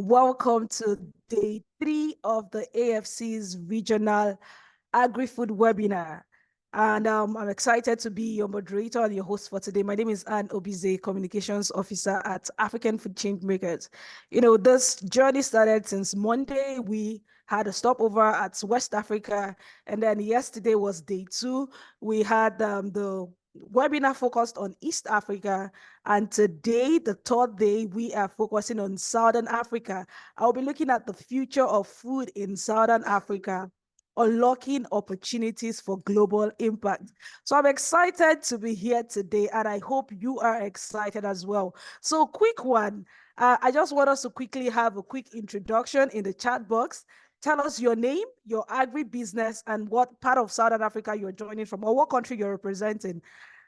Welcome to day 3 of the AFC's Regional Agrifood Webinar. And I'm excited to be your moderator and your host for today. My name is Anne Obize, Communications Officer at African Food Changemakers. This journey started since Monday. We had a stopover at West Africa, and then yesterday was day 2. We had the webinar focused on East Africa, and today, the third day, we are focusing on Southern Africa. I'll be looking at the future of food in Southern Africa, unlocking opportunities for global impact. So I'm excited to be here today, and I hope you are excited as well. So quick one, I just want us to quickly have a quick introduction in the chat box. Tell us your name, your agribusiness, and what part of Southern Africa you're joining from, or what country you're representing.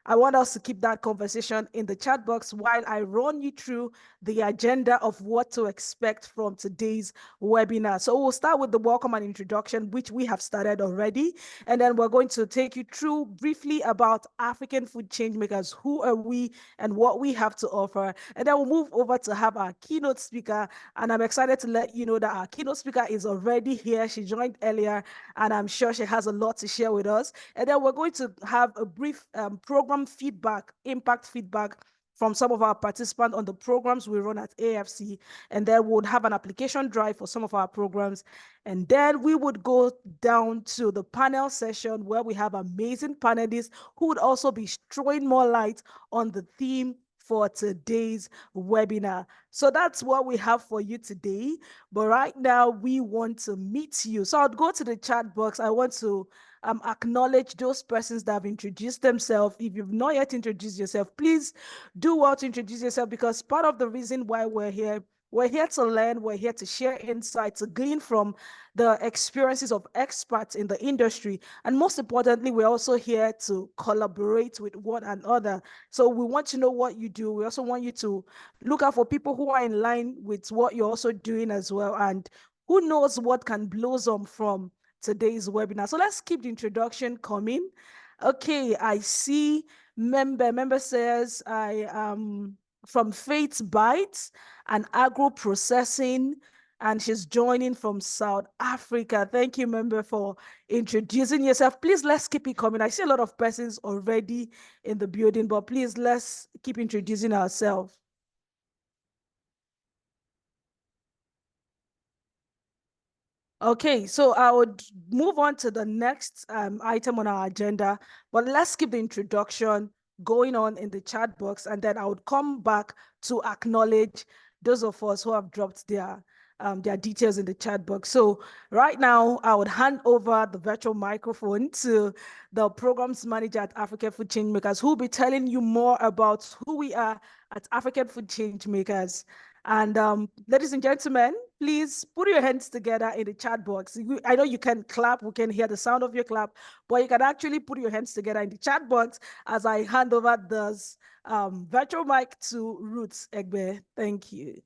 I want us to keep that conversation in the chat box while I run you through the agenda of what to expect from today's webinar. So we'll start with the welcome and introduction, which we have started already. And then we're going to take you through briefly about African Food Changemakers. Who are we and what we have to offer? And then we'll move over to have our keynote speaker. And I'm excited to let you know that our keynote speaker is already here. She joined earlier, and I'm sure she has a lot to share with us. And then we're going to have a brief program feedback, impact feedback from some of our participants on the programs we run at AFC. And then we would have an application drive for some of our programs. And then we would go down to the panel session where we have amazing panelists who would also be throwing more light on the theme for today's webinar. So that's what we have for you today. But right now, we want to meet you. So I'll go to the chat box. I want to acknowledge those persons that have introduced themselves. If you've not yet introduced yourself, please do well to introduce yourself, because part of the reason why we're here to learn, we're here to share insights, to glean from the experiences of experts in the industry. And most importantly, we're also here to collaborate with one another. So we want to know what you do. We also want you to look out for people who are in line with what you're also doing as well. And who knows what can blossom from today's webinar. So let's keep the introduction coming. Okay, I see member says I am from Faith Bites and Agro Processing, and she's joining from South Africa. Thank you, member, for introducing yourself. Please, let's keep it coming. I see a lot of persons already in the building, but please, let's keep introducing ourselves. Okay, so I would move on to the next item on our agenda, but let's keep the introduction going on in the chat box, and then I would come back to acknowledge those of us who have dropped their details in the chat box. So right now, I would hand over the virtual microphone to the programs manager at African Food Changemakers, who will be telling you more about who we are at African Food Changemakers. And ladies and gentlemen, please put your hands together in the chat box. I know you can clap, we can hear the sound of your clap, but you can actually put your hands together in the chat box as I hand over this virtual mic to Ruth Egbe. Thank you.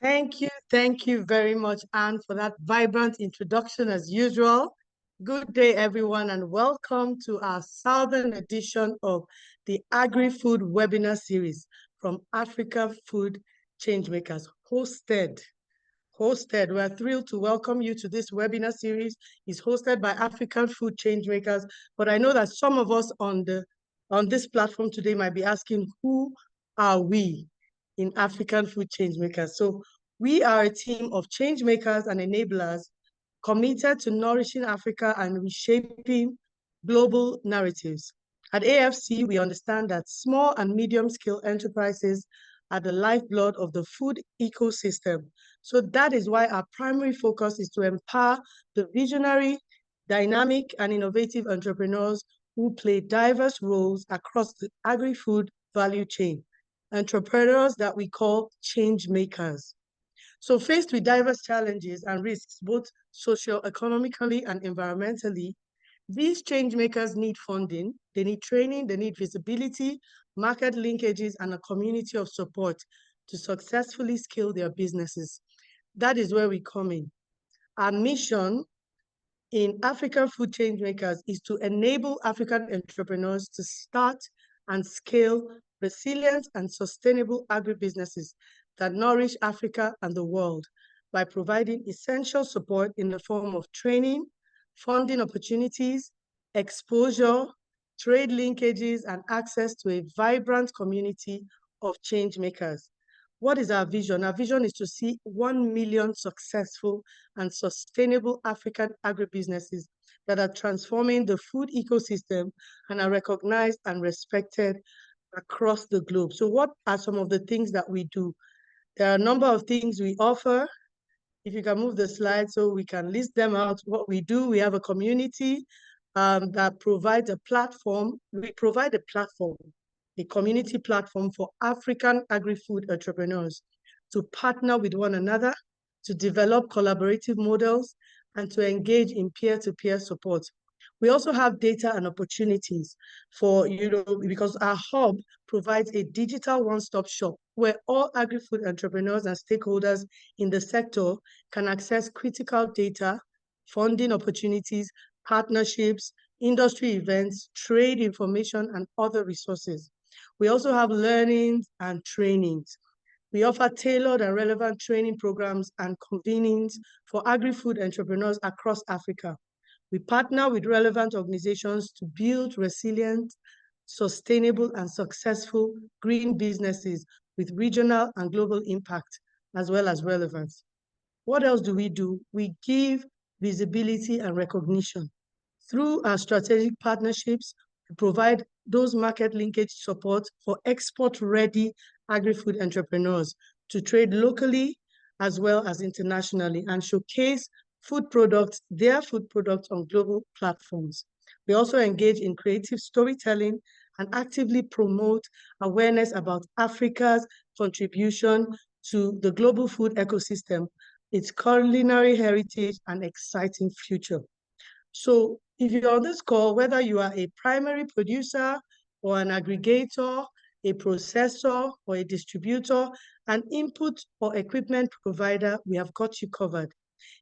Thank you very much, Anne, for that vibrant introduction as usual. Good day, everyone, and welcome to our Southern edition of the Agri-Food Webinar Series from Africa Food Changemakers, hosted. We're thrilled to welcome you to this webinar series. It's hosted by African Food Changemakers, but I know that some of us on this platform today might be asking, who are we in African Food Changemakers? So we are a team of changemakers and enablers committed to nourishing Africa and reshaping global narratives. At AFC, we understand that small and medium-scale enterprises are the lifeblood of the food ecosystem. So that is why our primary focus is to empower the visionary, dynamic, and innovative entrepreneurs who play diverse roles across the agri-food value chain, entrepreneurs that we call change makers. So faced with diverse challenges and risks, both socio-economically and environmentally, these change makers need funding, they need training, they need visibility, market linkages, and a community of support to successfully scale their businesses. That is where we come in. Our mission in African Food Changemakers is to enable African entrepreneurs to start and scale resilient and sustainable agribusinesses that nourish Africa and the world. by providing essential support in the form of training, funding opportunities, exposure, trade linkages, and access to a vibrant community of change makers. What is our vision? Our vision is to see 1 million successful and sustainable African agribusinesses that are transforming the food ecosystem and are recognized and respected across the globe. So what are some of the things that we do? There are a number of things we offer. If you can move the slide so we can list them out. What we do, we have a community that provides a platform. We provide a platform, a community platform for African agri-food entrepreneurs to partner with one another, to develop collaborative models, and to engage in peer-to-peer support. We also have data and opportunities for, because our hub provides a digital one-stop shop where all agri-food entrepreneurs and stakeholders in the sector can access critical data, funding opportunities, partnerships, industry events, trade information, and other resources. We also have learnings and trainings. We offer tailored and relevant training programs and convenings for agri-food entrepreneurs across Africa. We partner with relevant organizations to build resilient, sustainable, and successful green businesses with regional and global impact, as well as relevance. What else do? We give visibility and recognition. Through our strategic partnerships, we provide those market linkage support for export-ready agri-food entrepreneurs to trade locally as well as internationally and showcase their food products on global platforms. We also engage in creative storytelling and actively promote awareness about Africa's contribution to the global food ecosystem, its culinary heritage, and exciting future. So if you're on this call, whether you are a primary producer or an aggregator, a processor or a distributor, an input or equipment provider, we have got you covered.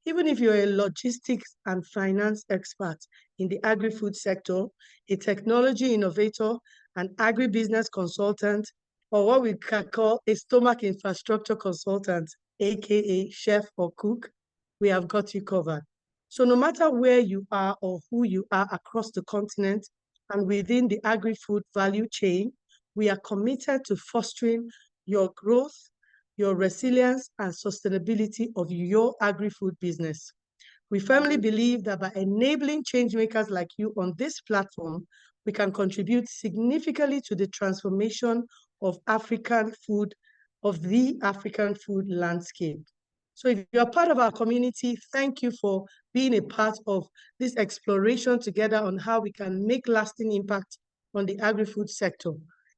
Even if you're a logistics and finance expert in the agri-food sector, a technology innovator, an agribusiness consultant, or what we can call a stomach infrastructure consultant, aka chef or cook, we have got you covered. So no matter where you are or who you are across the continent and within the agri-food value chain, we are committed to fostering your growth, your resilience, and sustainability of your agri-food business. We firmly believe that by enabling change makers like you on this platform, we can contribute significantly to the transformation of the African food landscape. So if you're part of our community, thank you for being a part of this exploration together on how we can make lasting impact on the agri-food sector.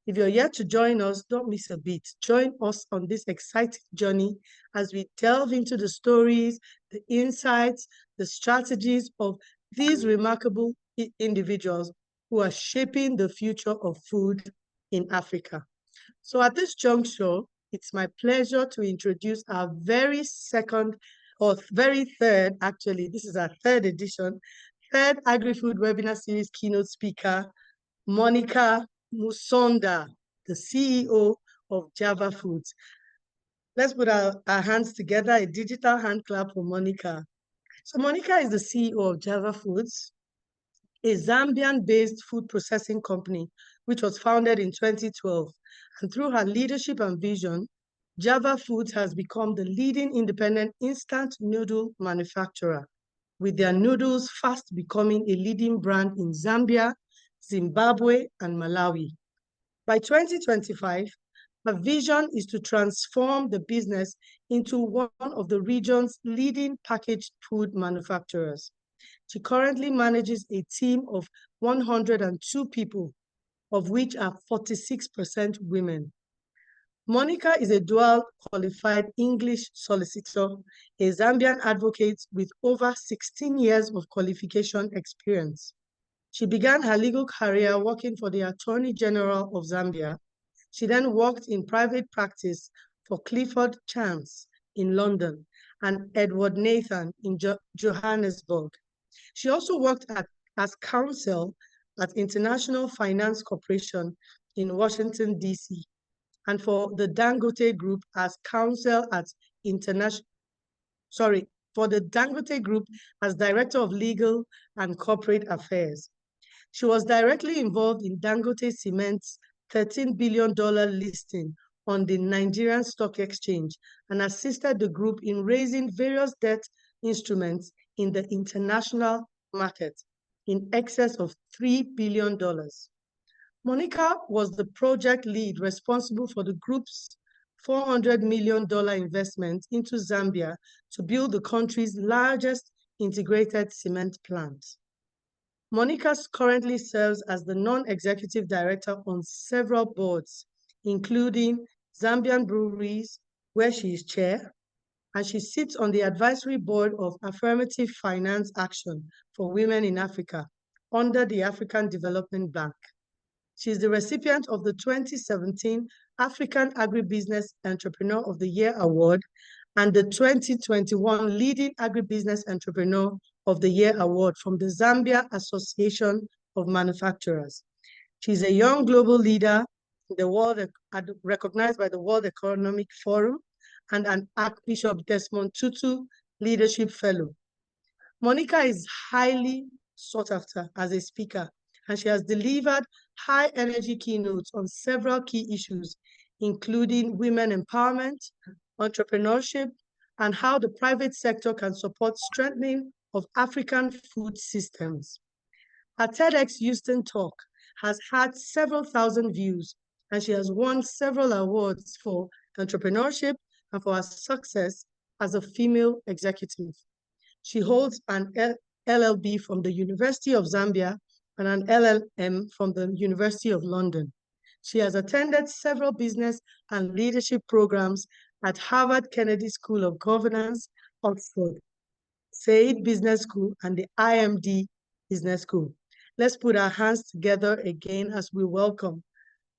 If you're yet to join us, don't miss a beat. Join us on this exciting journey as we delve into the stories, the insights, the strategies of these remarkable individuals who are shaping the future of food in Africa. So at this juncture, it's my pleasure to introduce our very third, actually, this is our third edition, third Agri-Food Webinar Series keynote speaker, Monica Musonda, the CEO of Java Foods. Let's put our hands together, a digital hand clap for Monica. So Monica is the CEO of Java Foods, a Zambian-based food processing company, which was founded in 2012. And through her leadership and vision, Java Foods has become the leading independent instant noodle manufacturer, with their noodles fast becoming a leading brand in Zambia, Zimbabwe, and Malawi. By 2025, her vision is to transform the business into one of the region's leading packaged food manufacturers. She currently manages a team of 102 people, of which are 46% women. Monica is a dual qualified English solicitor, a Zambian advocate with over 16 years of qualification experience. She began her legal career working for the Attorney General of Zambia. She then worked in private practice for Clifford Chance in London and Edward Nathan in Johannesburg. She also worked as counsel at International Finance Corporation in Washington, D.C., and for the Dangote Group as counsel at International for the Dangote Group as Director of Legal and Corporate Affairs. She was directly involved in Dangote Cement's $13 billion listing on the Nigerian Stock Exchange and assisted the group in raising various debt instruments in the international market in excess of $3 billion. Monica was the project lead responsible for the group's $400 million investment into Zambia to build the country's largest integrated cement plant. Monica currently serves as the non-executive director on several boards, including Zambian Breweries, where she is chair, and she sits on the advisory board of Affirmative Finance Action for Women in Africa under the African Development Bank. She is the recipient of the 2017 African Agribusiness Entrepreneur of the Year Award and the 2021 Leading Agribusiness Entrepreneur of the Year Award from the Zambia Association of Manufacturers. She's a young global leader in the world, recognized by the World Economic Forum and an Archbishop Desmond Tutu Leadership Fellow. Monica is highly sought after as a speaker, and she has delivered high-energy keynotes on several key issues, including women empowerment, entrepreneurship, and how the private sector can support strengthening of African food systems. Her TEDx Houston talk has had several thousand views, and she has won several awards for entrepreneurship and for her success as a female executive. She holds an LLB from the University of Zambia and an LLM from the University of London. She has attended several business and leadership programs at Harvard Kennedy School of Governance, Oxford, Said Business School, and the IMD Business School. Let's put our hands together again as we welcome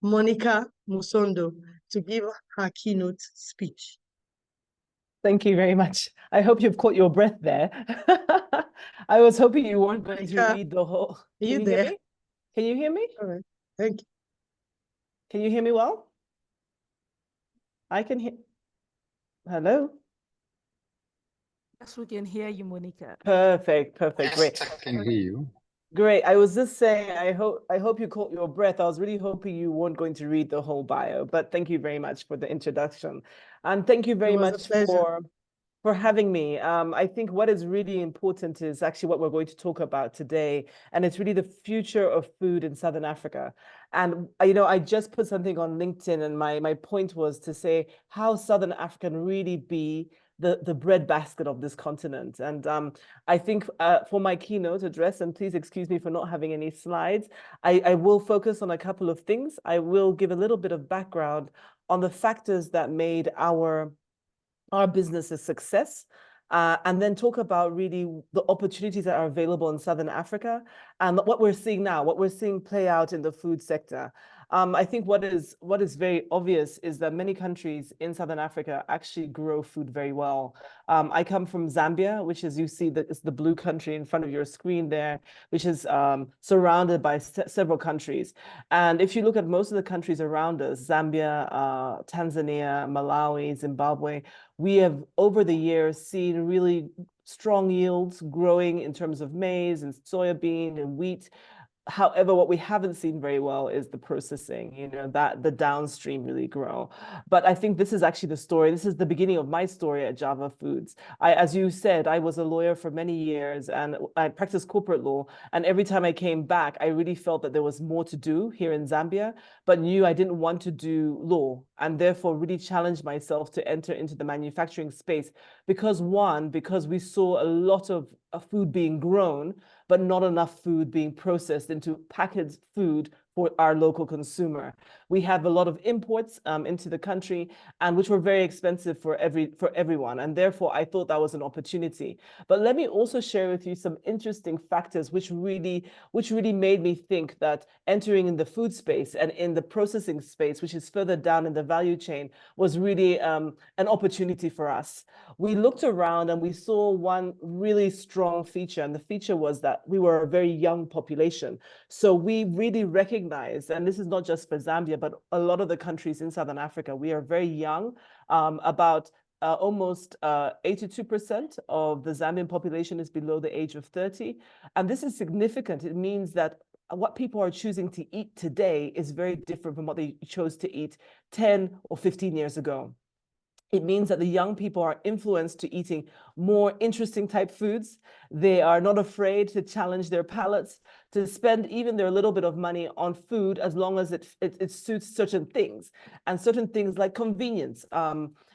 Monica Musondo to give her keynote speech. Thank you very much. I hope you've caught your breath there. I was hoping you weren't going to read the whole. Can you hear me? Can you hear me? All right, thank you. Can you hear me well? I can hear. Hello? Yes, we can hear you, Monica. Perfect, Yes, great. I can hear you. Great. I was just saying, I hope you caught your breath. I was really hoping you weren't going to read the whole bio, but thank you very much for the introduction. And thank you very much for having me. I think what is really important is actually what we're going to talk about today, and it's really the future of food in Southern Africa. And I just put something on LinkedIn, and my point was to say how Southern Africa can really be the breadbasket of this continent. And I think for my keynote address, and please excuse me for not having any slides, I will focus on a couple of things. I will give a little bit of background on the factors that made our business a success, and then talk about really the opportunities that are available in Southern Africa and what we're seeing now, what we're seeing play out in the food sector. I think what is very obvious is that many countries in Southern Africa actually grow food very well. I come from Zambia, which, as you see, that is the blue country in front of your screen there, which is surrounded by several countries. And if you look at most of the countries around us, Zambia, Tanzania, Malawi, Zimbabwe, we have over the years seen really strong yields growing in terms of maize and soybean and wheat. However, what we haven't seen very well is the processing, that the downstream really grow. But I think this is actually the story. This is the beginning of my story at Java Foods. As you said, I was a lawyer for many years and I practiced corporate law. And every time I came back, I really felt that there was more to do here in Zambia, but knew I didn't want to do law, and therefore really challenged myself to enter into the manufacturing space because we saw a lot of food being grown, but not enough food being processed into packaged food for our local consumer. We have a lot of imports into the country, and which were very expensive for everyone. And therefore, I thought that was an opportunity. But let me also share with you some interesting factors which really made me think that entering in the food space and in the processing space, which is further down in the value chain, was really an opportunity for us. We looked around and we saw one really strong feature, and the feature was that we were a very young population. So we really recognized, and this is not just for Zambia, but a lot of the countries in Southern Africa, we are very young, about almost 82% of the Zambian population is below the age of 30. And this is significant. It means that what people are choosing to eat today is very different from what they chose to eat 10 or 15 years ago. It means that the young people are influenced to eating more interesting type foods. They are not afraid to challenge their palates, to spend even their little bit of money on food as long as it suits certain things, and certain things like convenience.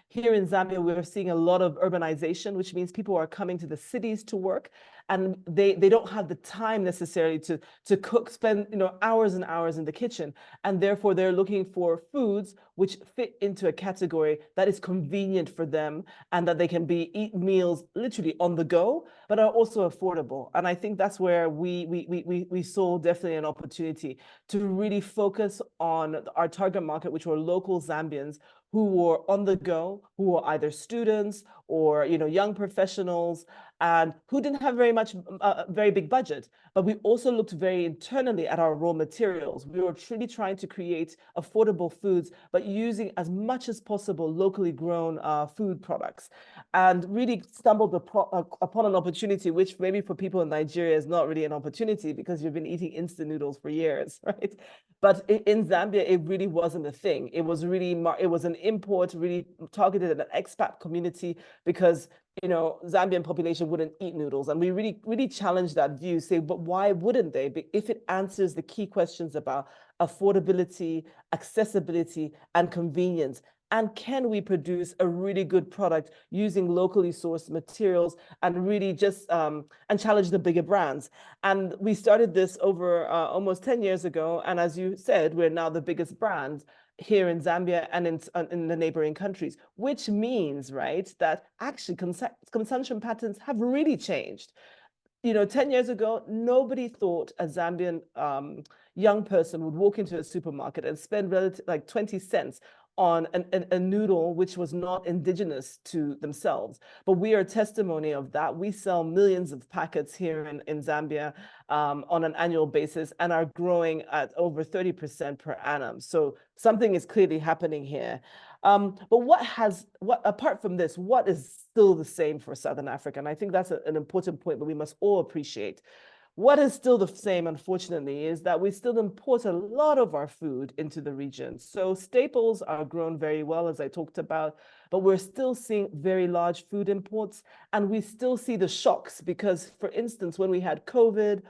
Here in Zambia, we're seeing a lot of urbanization, which means people are coming to the cities to work, and they don't have the time necessarily to cook, spend hours and hours in the kitchen, and therefore they're looking for foods which fit into a category that is convenient for them and that they can eat meals literally on the go, but are also affordable. And I think that's where we saw definitely an opportunity to really focus on our target market, which were local Zambians who were on the go, who were either students or young professionals, and who didn't have very big budget. But we also looked very internally at our raw materials. We were truly trying to create affordable foods, but using as much as possible locally grown food products, and really stumbled upon an opportunity, which maybe for people in Nigeria is not really an opportunity because you've been eating instant noodles for years, right? But in Zambia, it really wasn't a thing. It was an import really targeted at an expat community because Zambian population wouldn't eat noodles. And we really challenged that view, say, but why wouldn't they? If it answers the key questions about affordability, accessibility, and convenience. And can we produce a really good product using locally sourced materials and really just and challenge the bigger brands? And we started this over almost 10 years ago. And as you said, we're now the biggest brand here in Zambia and in the neighboring countries, which means, right, that actually consumption patterns have really changed. 10 years ago, nobody thought a Zambian young person would walk into a supermarket and spend like 20 cents on a noodle which was not indigenous to themselves. But we are testimony of that. We sell millions of packets here in Zambia on an annual basis and are growing at over 30% per annum. So something is clearly happening here. But apart from this, what is still the same for Southern Africa? And I think that's an important point that we must all appreciate. What is still the same, unfortunately, is that we still import a lot of our food into the region. So staples are grown very well, as I talked about, but we're still seeing very large food imports, and we still see the shocks because, for instance, when we had COVID,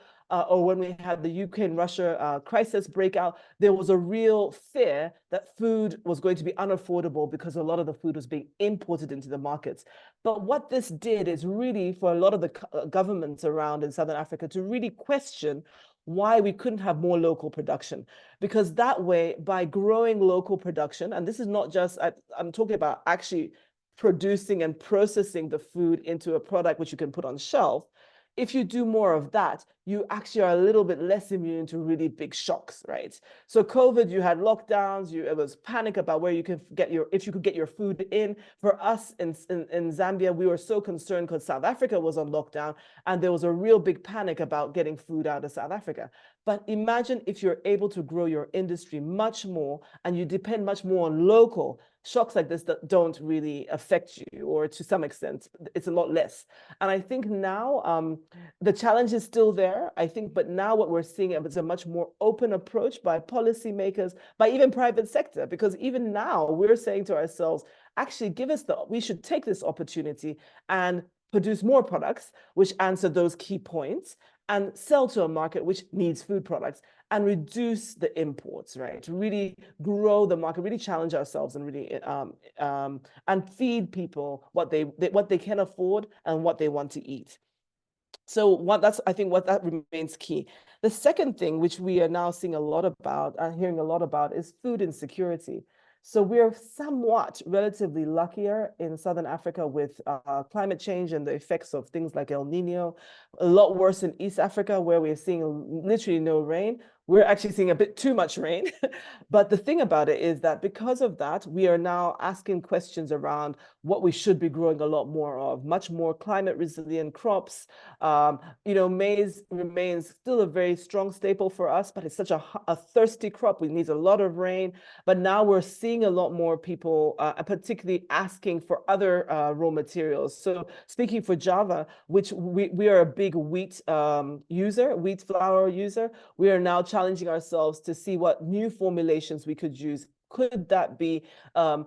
or when we had the Ukraine-Russia crisis breakout, there was a real fear that food was going to be unaffordable because a lot of the food was being imported into the markets. But what this did is really for a lot of the governments around in Southern Africa to really question why we couldn't have more local production. Because that way, by growing local production, and this is not just, I'm talking about actually producing and processing the food into a product which you can put on shelf, if you do more of that, you actually are a little bit less immune to really big shocks, right? So COVID, you had lockdowns, it was panic about where you could if you could get your food in. For us in Zambia, we were so concerned because South Africa was on lockdown and there was a real big panic about getting food out of South Africa. But imagine if you're able to grow your industry much more and you depend much more on local. Shocks like this that don't really affect you, or to some extent, it's a lot less. And I think now the challenge is still there, I think, but now what we're seeing is a much more open approach by policymakers, by even private sector, because even now we're saying to ourselves, actually we should take this opportunity and produce more products which answer those key points and sell to a market which needs food products and reduce the imports, right? To really grow the market, really challenge ourselves and really and feed people what they can afford and what they want to eat. So I think what that remains key. The second thing, which we are now seeing a lot about and hearing a lot about, is food insecurity. So we're somewhat relatively luckier in Southern Africa with climate change and the effects of things like El Nino. A lot worse in East Africa, where we're seeing literally no rain. we're actually seeing a bit too much rain. But the thing about it is that because of that, we are now asking questions around what we should be growing a lot more of, much more climate resilient crops. Maize remains still a very strong staple for us, but it's such a thirsty crop. We need a lot of rain. But now we're seeing a lot more people, particularly asking for other raw materials. So speaking for Java, which we are a big wheat wheat flour user, we are now challenging ourselves to see what new formulations we could use. Could that be an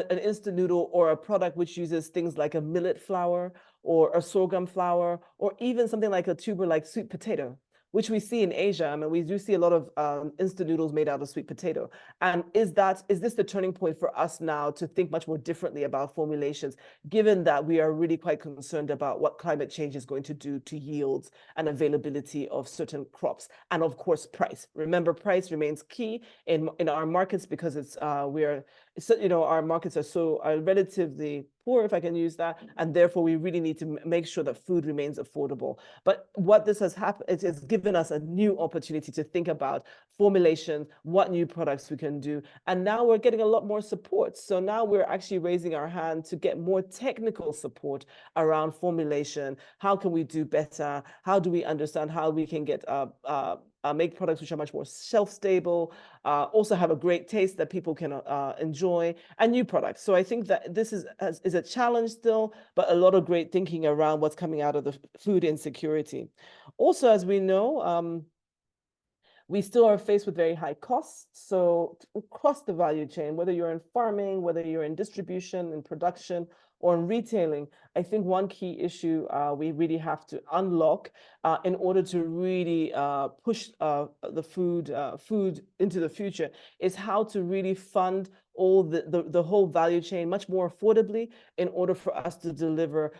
instant noodle or a product which uses things like a millet flour or a sorghum flour, or even something like a tuber like sweet potato, which we see in Asia. I mean, we do see a lot of instant noodles made out of sweet potato. And is this the turning point for us now to think much more differently about formulations, given that we are really quite concerned about what climate change is going to do to yields and availability of certain crops, and of course, price. Remember, price remains key in our markets because our markets are relatively poor, if I can use that, and therefore we really need to make sure that food remains affordable. But what this has happened, it has given us a new opportunity to think about formulation, what new products we can do, and now we're getting a lot more support. So now we're actually raising our hand to get more technical support around formulation. How can we do better? How do we understand how we can get make products which are much more shelf-stable, also have a great taste that people can enjoy, and new products. So I think that this is a challenge still, but a lot of great thinking around what's coming out of the food insecurity. Also, as we know, we still are faced with very high costs. So across the value chain, whether you're in farming, whether you're in distribution, in production, or in retailing, I think one key issue we really have to unlock in order to really push the food into the future is how to really fund all the whole value chain much more affordably in order for us to deliver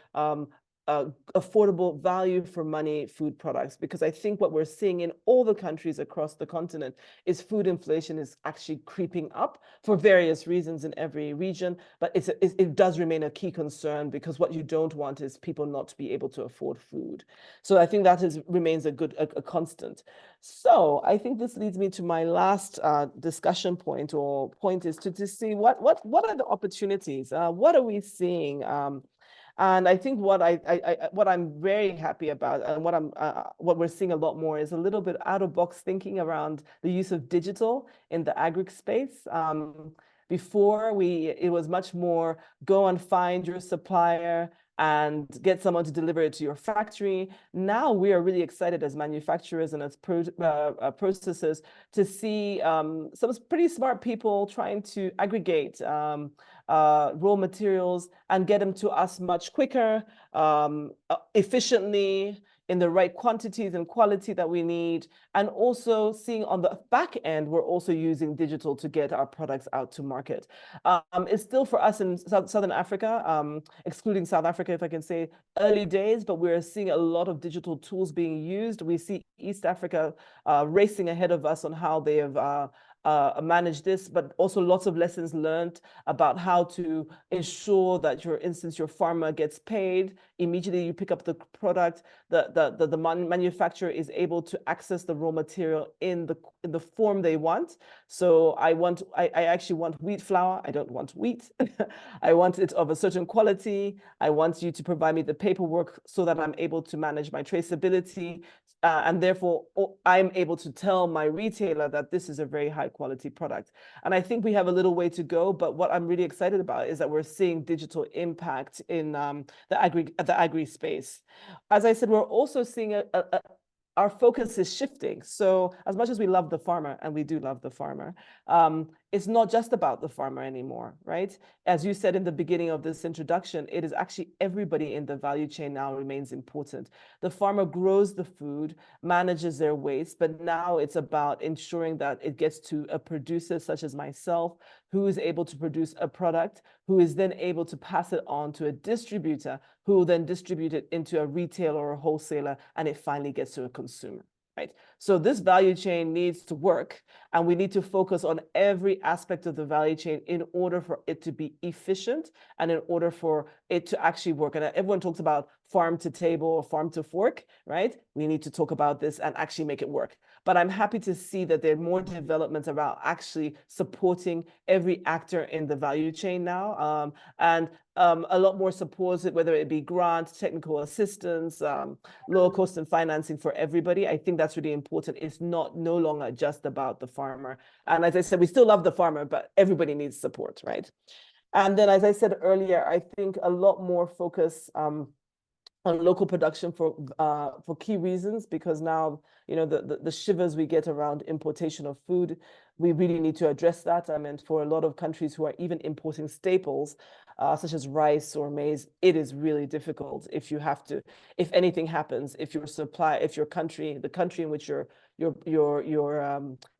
affordable value for money food products. Because I think what we're seeing in all the countries across the continent is food inflation is actually creeping up for various reasons in every region, but it does remain a key concern, because what you don't want is people not to be able to afford food. So I think that remains a constant. So I think this leads me to my last discussion point is to see what are the opportunities, what are we seeing? And I think what I'm very happy about, and what we're seeing a lot more, is a little bit out of box thinking around the use of digital in the agri space. Before it was much more go and find your supplier and get someone to deliver it to your factory. Now we are really excited as manufacturers and as processors to see some pretty smart people trying to aggregate raw materials and get them to us much quicker, efficiently, in the right quantities and quality that we need. And also seeing on the back end, we're also using digital to get our products out to market. It's still for us in Southern Africa, excluding South Africa, if I can say, early days, but we're seeing a lot of digital tools being used. We see East Africa racing ahead of us on how they have manage this, but also lots of lessons learned about how to ensure that, for instance, your farmer gets paid immediately. You pick up the product, the manufacturer is able to access the raw material in the form they want. So I actually want wheat flour. I don't want wheat. I want it of a certain quality. I want you to provide me the paperwork so that I'm able to manage my traceability. And therefore, I'm able to tell my retailer that this is a very high quality product. And I think we have a little way to go, but what I'm really excited about is that we're seeing digital impact in the agri space. As I said, we're also seeing our focus is shifting. So as much as we love the farmer, and we do love the farmer, it's not just about the farmer anymore, right? As you said in the beginning of this introduction, it is actually everybody in the value chain now remains important. The farmer grows the food, manages their waste, but now it's about ensuring that it gets to a producer such as myself, who is able to produce a product, who is then able to pass it on to a distributor, who will then distribute it into a retailer or a wholesaler, and it finally gets to a consumer. right? So this value chain needs to work, and we need to focus on every aspect of the value chain in order for it to be efficient and in order for it to actually work. And everyone talks about farm to table or farm to fork, right? We need to talk about this and actually make it work. But I'm happy to see that there are more developments about actually supporting every actor in the value chain now, and a lot more support, whether it be grants, technical assistance, lower cost and financing for everybody. I think that's really important. It's no longer just about the farmer. And as I said, we still love the farmer, but everybody needs support, right? And then, as I said earlier, I think a lot more focus on local production for key reasons, because now, you know, the shivers we get around importation of food, we really need to address that. I mean, for a lot of countries who are even importing staples, such as rice or maize, it is really difficult if you have to, if anything happens, if your country, the country in which you're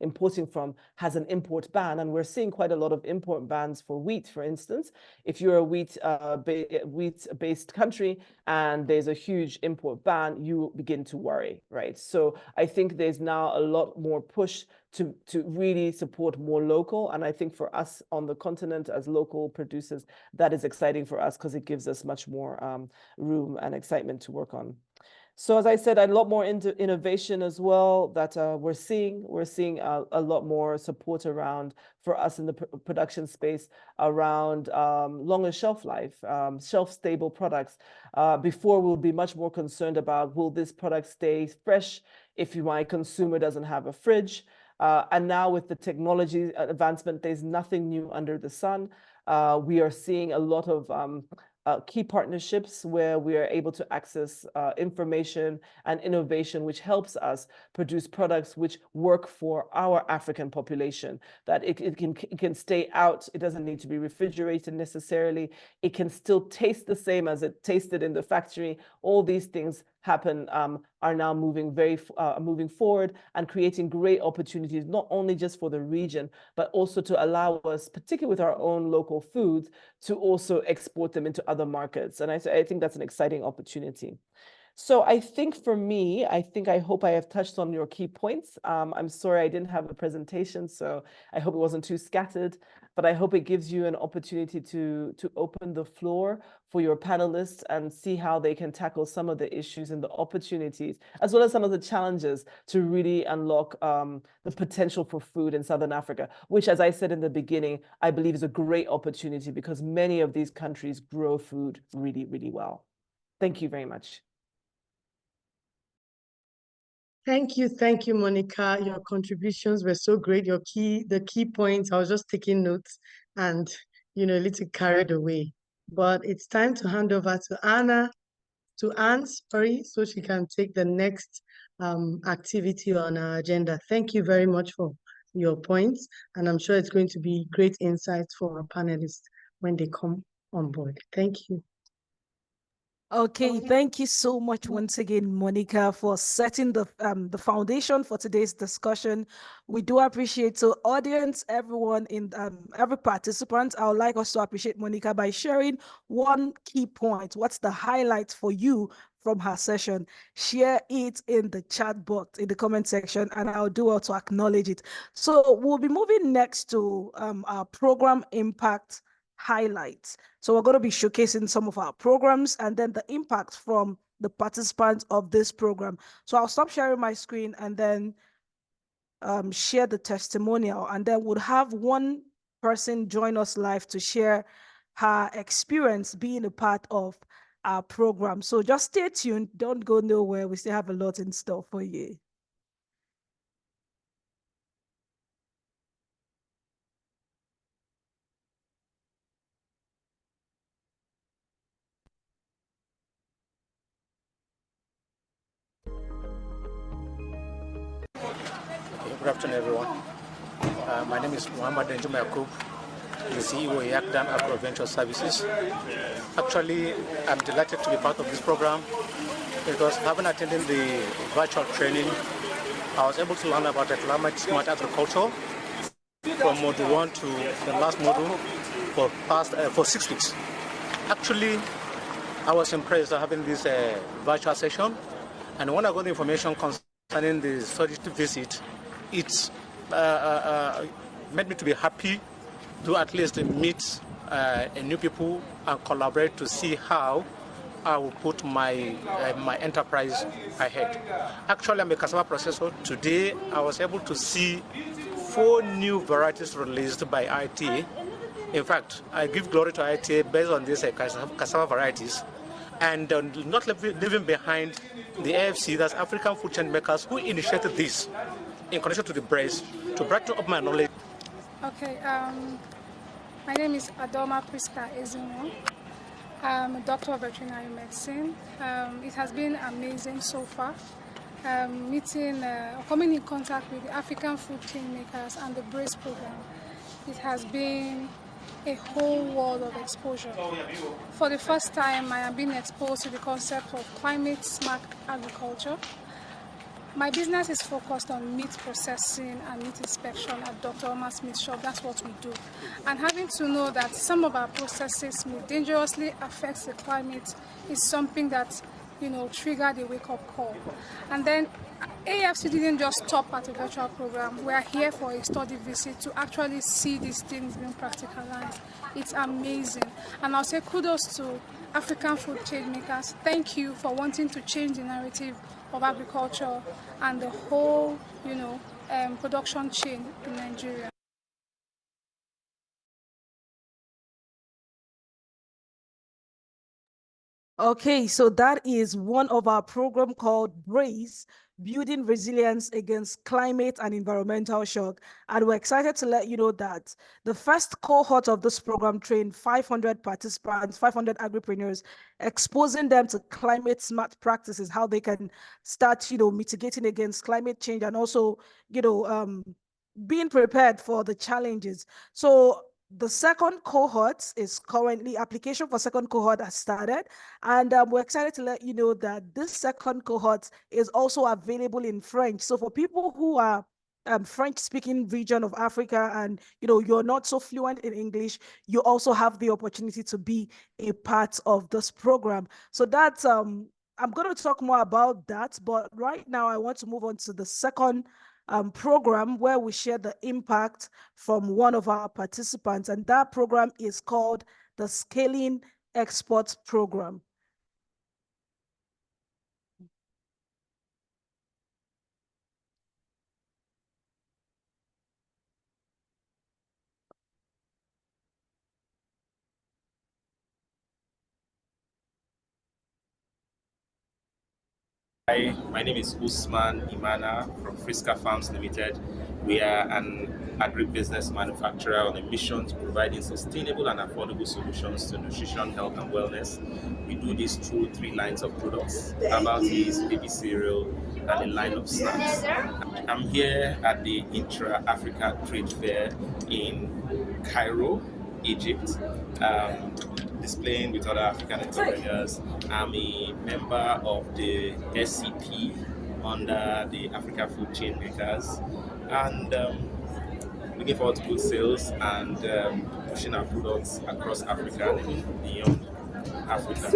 importing from has an import ban, and we're seeing quite a lot of import bans for wheat, for instance. If you're a wheat-based country and there's a huge import ban, you begin to worry, right? So I think there's now a lot more push to really support more local, and I think for us on the continent as local producers, that is exciting for us because it gives us much more room and excitement to work on. So as I said, a lot more into innovation as well that we're seeing a lot more support around for us in the production space around longer shelf life, shelf stable products. Before we'll be much more concerned about, will this product stay fresh if my consumer doesn't have a fridge? And now with the technology advancement, there's nothing new under the sun. We are seeing a lot of key partnerships where we are able to access information and innovation, which helps us produce products which work for our African population, that it can stay out. It doesn't need to be refrigerated necessarily. It can still taste the same as it tasted in the factory. All these things happen, are now moving forward and creating great opportunities, not only just for the region, but also to allow us, particularly with our own local foods, to also export them into other markets. And I think that's an exciting opportunity. So I think for me, I hope I have touched on your key points. I'm sorry I didn't have a presentation, so I hope it wasn't too scattered, but I hope it gives you an opportunity to open the floor for your panelists and see how they can tackle some of the issues and the opportunities, as well as some of the challenges to really unlock the potential for food in Southern Africa, which, as I said in the beginning, I believe is a great opportunity because many of these countries grow food really, really well. Thank you very much. Thank you, Monica. Your contributions were so great. The key points, I was just taking notes and, you know, a little carried away. But it's time to hand over to Anne, so she can take the next activity on our agenda. Thank you very much for your points, and I'm sure it's going to be great insights for our panelists when they come on board. Thank you. Okay, thank you so much once again, Monica, for setting the foundation for today's discussion. We do appreciate, so audience, everyone in every participant, I would like us to appreciate Monica by sharing one key point. What's the highlight for you from her session? Share it in the chat box in the comment section, and I'll do well to acknowledge it. So we'll be moving next to our program impact highlights. So we're going to be showcasing some of our programs and then the impact from the participants of this program. So I'll stop sharing my screen and then share the testimonial, and then we'll have one person join us live to share her experience being a part of our program. So just stay tuned. Don't go nowhere. We still have a lot in store for you. Good afternoon, everyone. My name is Muhammad Njuma Yakub, the CEO of Yakdan Agro Venture Services. Actually, I'm delighted to be part of this program because having attended the virtual training, I was able to learn about the climate smart agriculture from module 1 to the last module for 6 weeks. Actually, I was impressed having this virtual session, and when I got the information concerning concerning the study visit, it's made me to be happy to at least meet new people and collaborate to see how I will put my my enterprise ahead. Actually, I'm a cassava processor. Today, I was able to see 4 new varieties released by ITA. In fact, I give glory to ITA based on these cassava varieties, and not leaving behind the AFC, that's African Food Chain Makers, who initiated this in connection to the brace to brighten up my knowledge. Okay, my name is Adoma Priska Ezimo. I'm a doctor of veterinary medicine. It has been amazing so far. Coming in contact with the African Food Chain Makers and the brace program. It has been a whole world of exposure. For the first time, I am being exposed to the concept of climate smart agriculture. My business is focused on meat processing and meat inspection at Dr. Omar's Meat Shop. That's what we do. And having to know that some of our processes may dangerously affect the climate is something that, triggered a wake-up call. And then AFC didn't just stop at a virtual program. We are here for a study visit to actually see these things being practicalized. It's amazing. And I'll say kudos to African Food Chain Makers. Thank you for wanting to change the narrative of agriculture and the whole, production chain in Nigeria. Okay, so that is one of our program called Brace, Building Resilience Against Climate and Environmental Shock. And we're excited to let you know that the first cohort of this program trained 500 participants, 500 agripreneurs, exposing them to climate smart practices, how they can start, mitigating against climate change and also, being prepared for the challenges. So the second cohort is currently, application for second cohort has started, and we're excited to let you know that this second cohort is also available in French. So for people who are French-speaking region of Africa and you're not so fluent in English, you also have the opportunity to be a part of this program. So that's I'm going to talk more about that, but right now I want to move on to the second program where we share the impact from one of our participants, and that program is called the Scaling Export Program. Hi, my name is Usman Imana from Friska Farms Limited. We are an agribusiness manufacturer on a mission to providing sustainable and affordable solutions to nutrition, health, and wellness. We do this through 3 lines of products: herbal teas, baby cereal, and a line of snacks. I'm here at the Intra-Africa Trade Fair in Cairo, Egypt. Displaying with other African entrepreneurs. I'm a member of the SCP under the African Food Chain Makers, and looking forward to good sales and pushing our products across Africa and beyond Africa.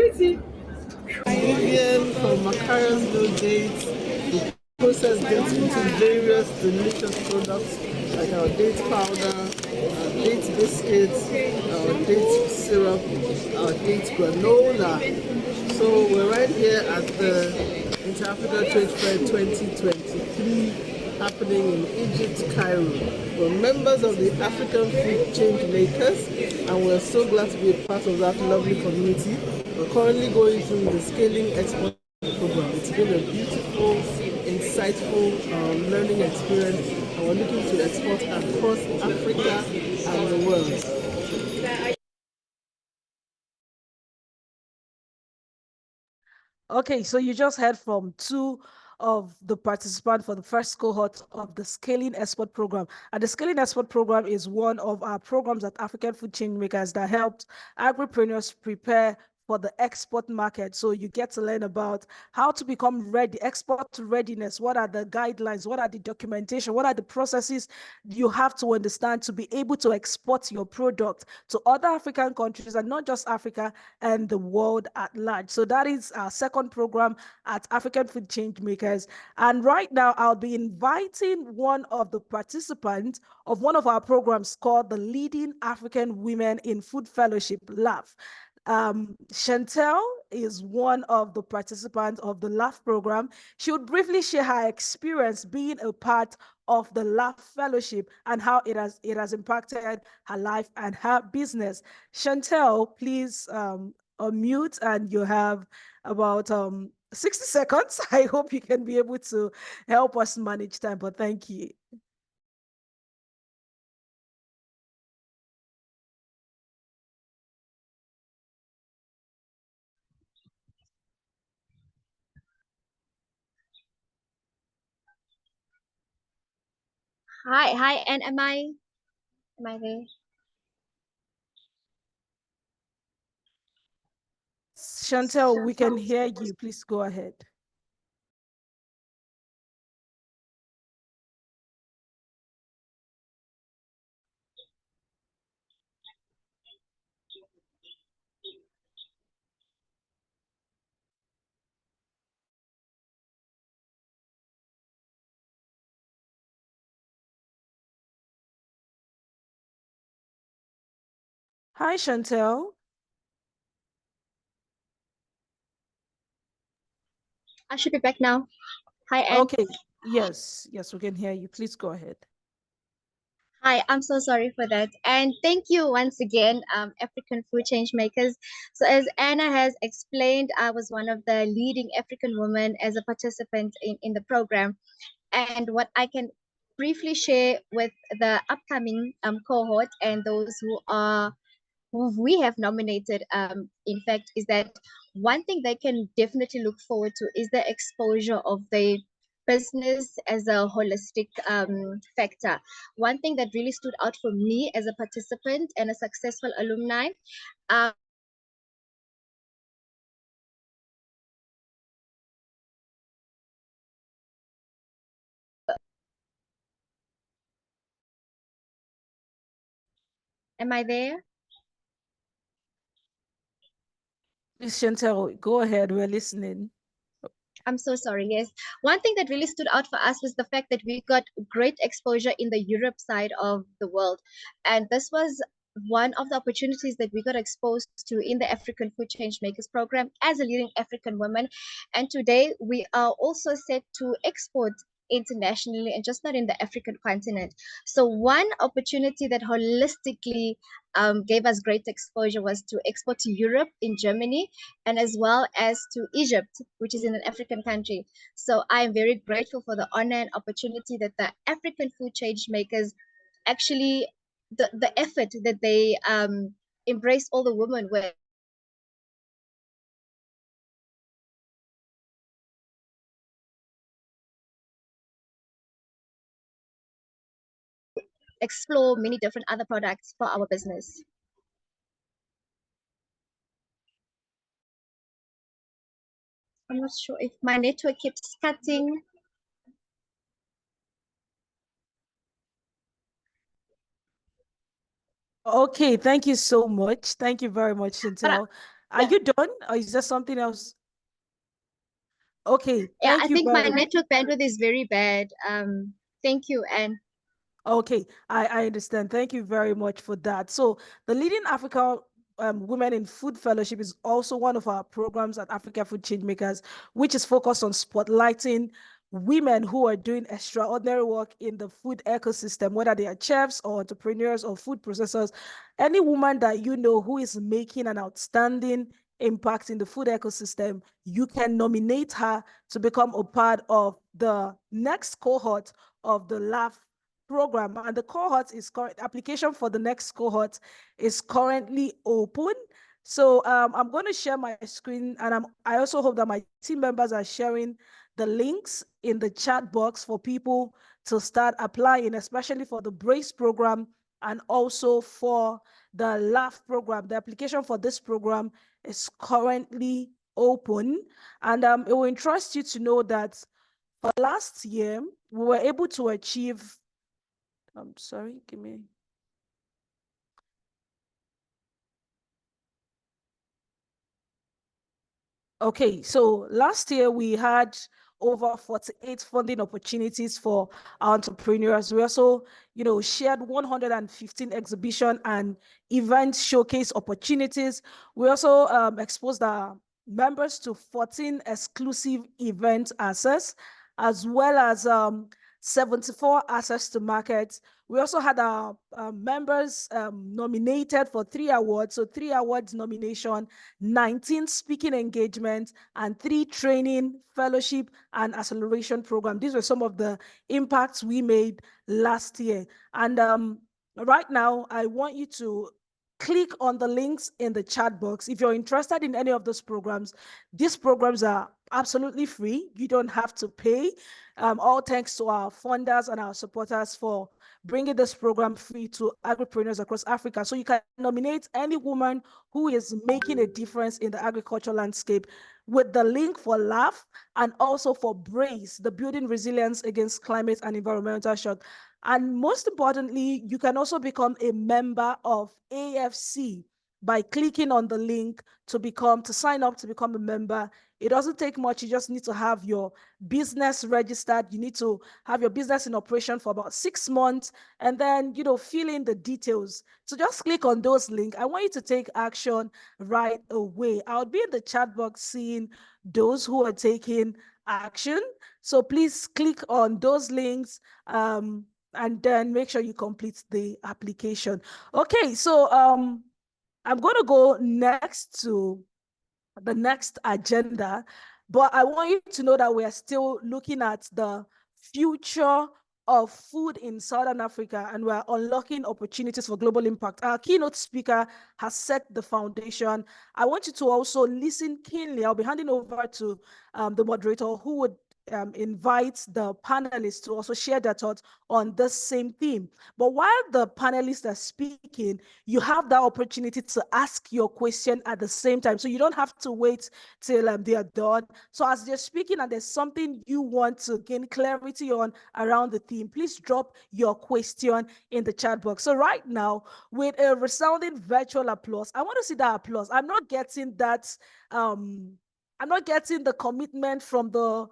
Vivian from Macaroons Dates. The process gets into various delicious products like our date powder, our date biscuits, our date syrup, our date granola. So we're right here at the Inter-Africa Trade Fair 2023 happening in Egypt, Cairo. We're members of the African Food Chain Makers, and we're so glad to be a part of that lovely community. We're currently going through the Scaling Export Program. It's been a beautiful, insightful learning experience, and we're looking to export across Africa and the world. Okay, so you just heard from 2 of the participants for the first cohort of the Scaling Export Program. And the Scaling Export Program is one of our programs at African Food Chain Makers that helps agripreneurs prepare for the export market. So you get to learn about how to become ready, export readiness. What are the guidelines? What are the documentation? What are the processes you have to understand to be able to export your product to other African countries, and not just Africa, and the world at large. So that is our second program at African Food Change Makers. And right now I'll be inviting one of the participants of one of our programs called the Leading African Women in Food Fellowship, LAF. Chantel is one of the participants of the LAF program. She would briefly share her experience being a part of the LAF Fellowship and how it has impacted her life and her business. Chantel, please unmute, and you have about 60 seconds. I hope you can be able to help us manage time, but thank you. Hi, and am I there? Chantel, we can hear you. Please go ahead. Hi, Chantel. I should be back now. Hi, Anne. Okay, yes, we can hear you. Please go ahead. Hi, I'm so sorry for that. And thank you once again, African Food Change Makers. So as Anna has explained, I was one of the leading African women as a participant in the program. And what I can briefly share with the upcoming cohort and those who we have nominated, in fact, is that one thing they can definitely look forward to is the exposure of the business as a holistic factor. One thing that really stood out for me as a participant and a successful alumni, am I there? Please, Chantel, go ahead. We're listening. I'm so sorry. Yes. One thing that really stood out for us was the fact that we got great exposure in the Europe side of the world. And this was one of the opportunities that we got exposed to in the African Food Change Makers program as a leading African woman. And today we are also set to export internationally and just not in the African continent. So one opportunity that holistically gave us great exposure was to export to Europe in Germany, and as well as to Egypt, which is in an African country. So I am very grateful for the honor and opportunity that the African Food Change Makers actually, the effort that they embrace all the women with. Explore many different other products for our business. I'm not sure if my network keeps cutting. Okay, thank you so much. Thank you very much, Chantel. Are you done, or is there something else? Okay, Yeah, thank I you think my very much. network bandwidth is very bad. Thank you, Anne. Okay, I understand. Thank you very much for that. So the Leading Africa Women in Food Fellowship is also one of our programs at Africa Food Changemakers, which is focused on spotlighting women who are doing extraordinary work in the food ecosystem, whether they are chefs or entrepreneurs or food processors. Any woman that you know who is making an outstanding impact in the food ecosystem, you can nominate her to become a part of the next cohort of the LAF program. And the cohort is application for the next cohort is currently open. So I'm going to share my screen, and I also hope that my team members are sharing the links in the chat box for people to start applying, especially for the Brace program and also for the LAF program. The application for this program is currently open. And it will interest you to know that for last year, we were able to achieve, I'm sorry, give me. Okay, so last year we had over 48 funding opportunities for entrepreneurs. We also, shared 115 exhibition and event showcase opportunities. We also exposed our members to 14 exclusive event access, as well as 74 access to markets. We also had our members nominated for 3 awards, so 3 awards nomination, 19 speaking engagements, and 3 training, fellowship, and acceleration programs. These were some of the impacts we made last year. And right now, I want you to click on the links in the chat box. If you're interested in any of those programs, these programs are absolutely free. You don't have to pay. All thanks to our funders and our supporters for bringing this program free to agripreneurs across Africa. So you can nominate any woman who is making a difference in the agricultural landscape with the link for LAUGH and also for BRACE, the Building Resilience Against Climate and Environmental Shock. And most importantly, you can also become a member of AFC by clicking on the link to sign up to become a member. It doesn't take much. You just need to have your business registered. You need to have your business in operation for about 6 months and then, fill in the details. So just click on those links. I want you to take action right away. I'll be in the chat box seeing those who are taking action. So please click on those links and then make sure you complete the application. Okay, so I'm going to go next to the next agenda, but I want you to know that we are still looking at the future of food in Southern Africa, and we're unlocking opportunities for global impact. Our keynote speaker has set the foundation. I want you to also listen keenly. I'll be handing over to the moderator who would invite the panelists to also share their thoughts on this same theme. But while the panelists are speaking, you have the opportunity to ask your question at the same time. So you don't have to wait till they are done. So as they're speaking and there's something you want to gain clarity on around the theme, please drop your question in the chat box. So right now, with a resounding virtual applause, I want to see that applause. I'm not getting that, I'm not getting the commitment from the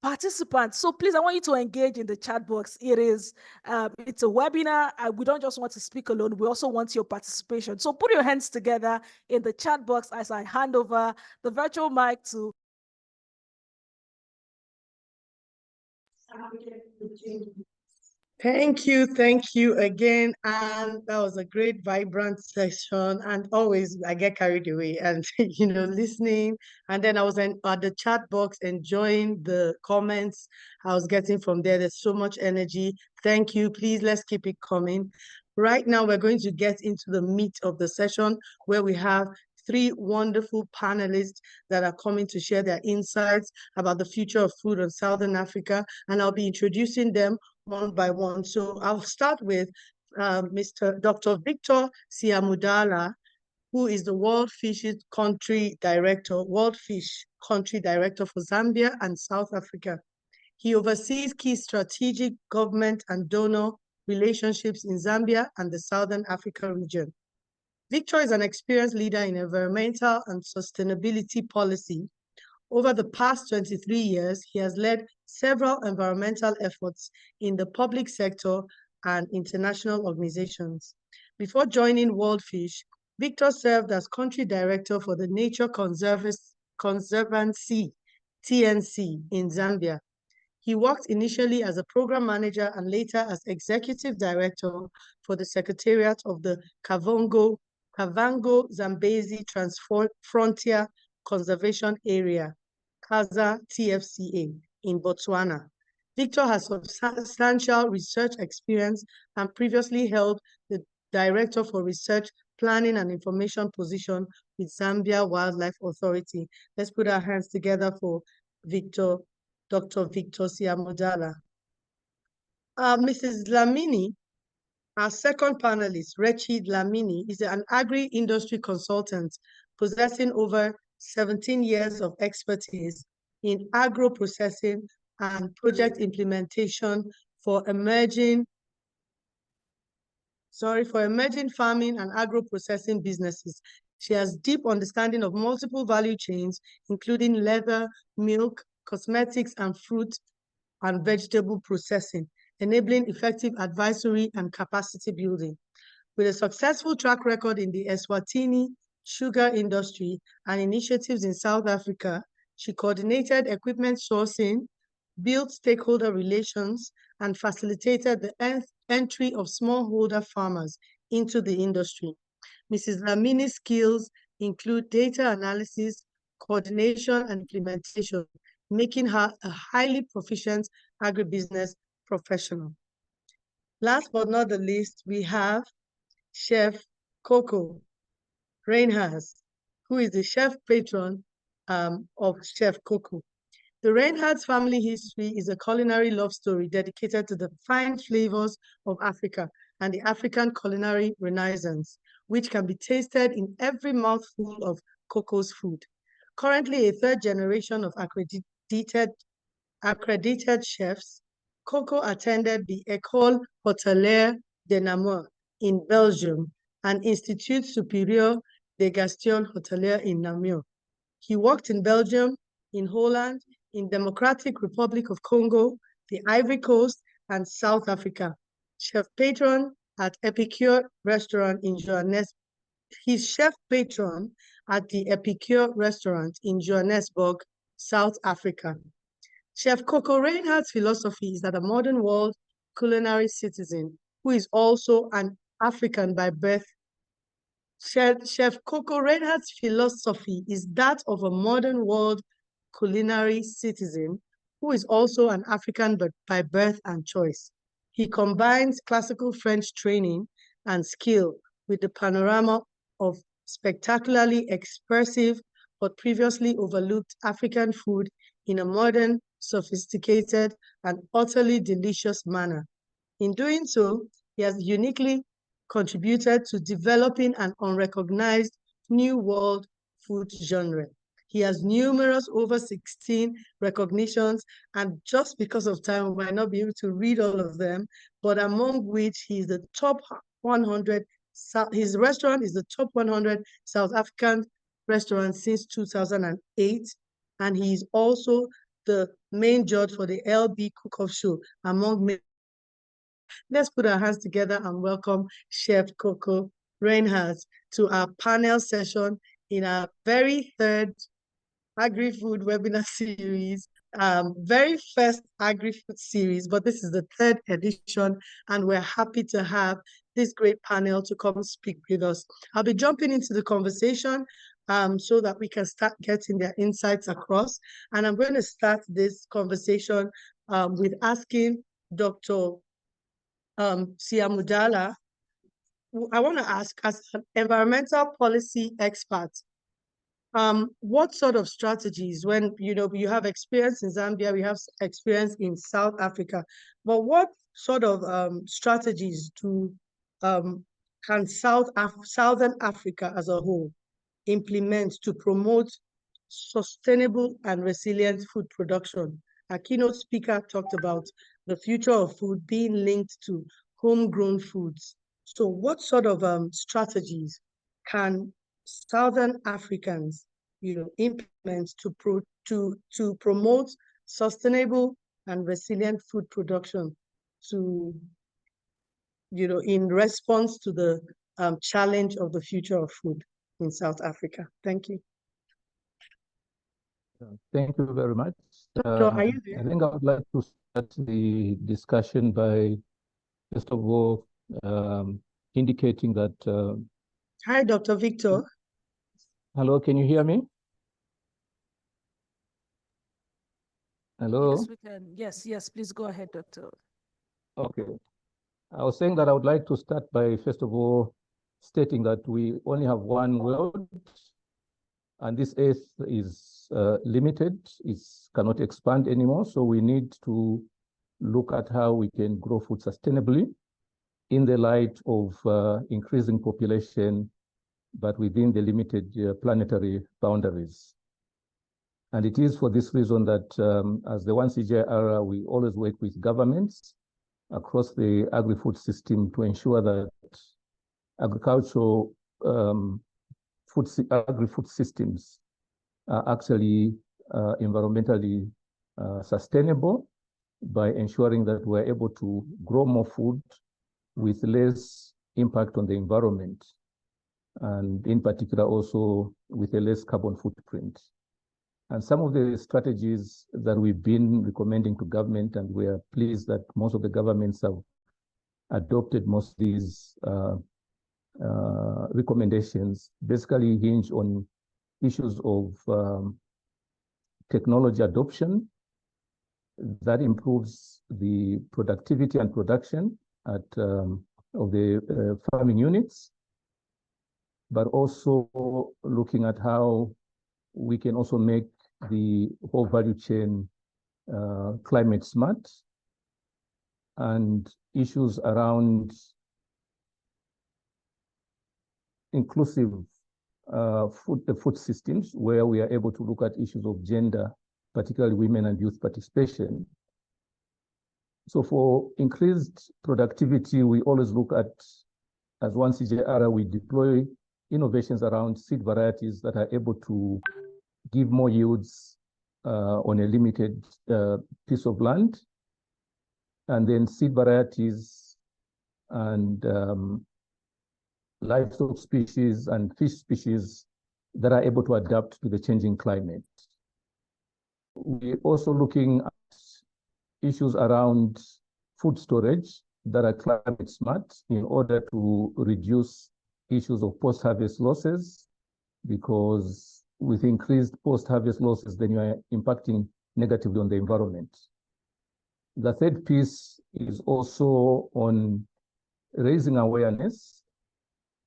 participants. So please, I want you to engage in the chat box. It's a webinar. We don't just want to speak alone. We also want your participation. So put your hands together in the chat box as I hand over the virtual mic to Thank you again. And that was a great, vibrant session. And always I get carried away and, listening. And then I was at the chat box enjoying the comments I was getting from there. There's so much energy. Thank you. Please, let's keep it coming. Right now, we're going to get into the meat of the session where we have 3 wonderful panelists that are coming to share their insights about the future of food in Southern Africa. And I'll be introducing them one by one. So I'll start with Dr. Victor Siamudala, who is the World Fish Country Director for Zambia and South Africa. He oversees key strategic government and donor relationships in Zambia and the Southern Africa region. Victor is an experienced leader in environmental and sustainability policy. Over the past 23 years, he has led several environmental efforts in the public sector and international organizations. Before joining World Fish, Victor served as country director for the Nature Conservancy, TNC, in Zambia. He worked initially as a program manager and later as executive director for the Secretariat of the Kavango Zambezi Transfrontier Conservation Area, CASA TFCA, in Botswana. Victor has substantial research experience and previously held the Director for Research, Planning and Information position with Zambia Wildlife Authority. Let's put our hands together for Victor, Dr. Victor Siamudala. Mrs. Dlamini, our second panelist, Rechi Dlamini, is an agri-industry consultant possessing over 17 years of expertise in agro-processing and project implementation for emerging farming and agro-processing businesses. She has deep understanding of multiple value chains, including leather, milk, cosmetics, and fruit and vegetable processing, enabling effective advisory and capacity building. With a successful track record in the Eswatini sugar industry and initiatives in South Africa, she coordinated equipment sourcing, built stakeholder relations, and facilitated the entry of smallholder farmers into the industry. Mrs. Lamini's skills include data analysis, coordination, and implementation, making her a highly proficient agribusiness professional. Last but not the least, we have Chef Coco Reinhardt, who is the chef patron of Chef Coco. The Reinhardt family history is a culinary love story dedicated to the fine flavors of Africa and the African culinary renaissance, which can be tasted in every mouthful of Coco's food. Currently a third generation of accredited chefs, Coco attended the École Hôtelière de Namur in Belgium and Institut Supérieur de Gestion Hôtelière in Namur. He worked in Belgium, in Holland, in Democratic Republic of Congo, the Ivory Coast, and South Africa. Chef patron at Epicure Restaurant in Johannesburg. He's chef patron at the Epicure Restaurant in Johannesburg, South Africa. Chef Coco Reinhardt's philosophy is that a modern world culinary citizen who is also an African by birth. Chef Coco Reinhardt's philosophy is that of a modern world culinary citizen who is also an African by birth and choice. He combines classical French training and skill with the panorama of spectacularly expressive but previously overlooked African food in a modern, sophisticated, and utterly delicious manner. In doing so, he has uniquely contributed to developing an unrecognized new world food genre. He has numerous over 16 recognitions, and just because of time, we might not be able to read all of them, but among which he is the top 100, his restaurant is the top 100 South African restaurant since 2008, and he is also the main judge for the LB Cook-Off Show, among many. Let's put our hands together and welcome Chef Coco Reinhardt to our panel session in our very third Agri-Food Webinar series, very first Agri-Food series, but this is the third edition, and we're happy to have this great panel to come speak with us. I'll be jumping into the conversation so that we can start getting their insights across, and I'm going to start this conversation with asking Dr. Siamudala. I want to ask, as an environmental policy expert, what sort of strategies, when you have experience in Zambia, we have experience in South Africa, but what sort of strategies can Southern Africa as a whole implement to promote sustainable and resilient food production? Our keynote speaker talked about the future of food being linked to homegrown foods. So what sort of strategies can Southern Africans, implement to promote sustainable and resilient food production in response to the challenge of the future of food in South Africa? Thank you. Thank you very much. Doctor, are you there? I think I would like to start the discussion by, first of all, indicating that... Hi, Dr. Victor. Hello, can you hear me? Hello? Yes, we can. Yes, please go ahead, Doctor. Okay. I was saying that I would like to start by, first of all, stating that we only have one world, and this earth is limited, it cannot expand anymore, so we need to look at how we can grow food sustainably in the light of increasing population but within the limited planetary boundaries. And it is for this reason that as the 1CJ era, we always work with governments across the agri-food system to ensure that agricultural agri-food systems are actually environmentally sustainable by ensuring that we're able to grow more food with less impact on the environment, and in particular also with a less carbon footprint. And some of the strategies that we've been recommending to government, and we are pleased that most of the governments have adopted most of these recommendations, basically hinge on issues of technology adoption that improves the productivity and production of the farming units, but also looking at how we can also make the whole value chain climate smart, and issues around inclusive food systems, where we are able to look at issues of gender, particularly women and youth participation. So for increased productivity, we always look at, as 1CJR, we deploy innovations around seed varieties that are able to give more yields on a limited piece of land, and then seed varieties and livestock species and fish species that are able to adapt to the changing climate. We're also looking at issues around food storage that are climate smart in order to reduce issues of post-harvest losses, because with increased post-harvest losses, then you are impacting negatively on the environment. The third piece is also on raising awareness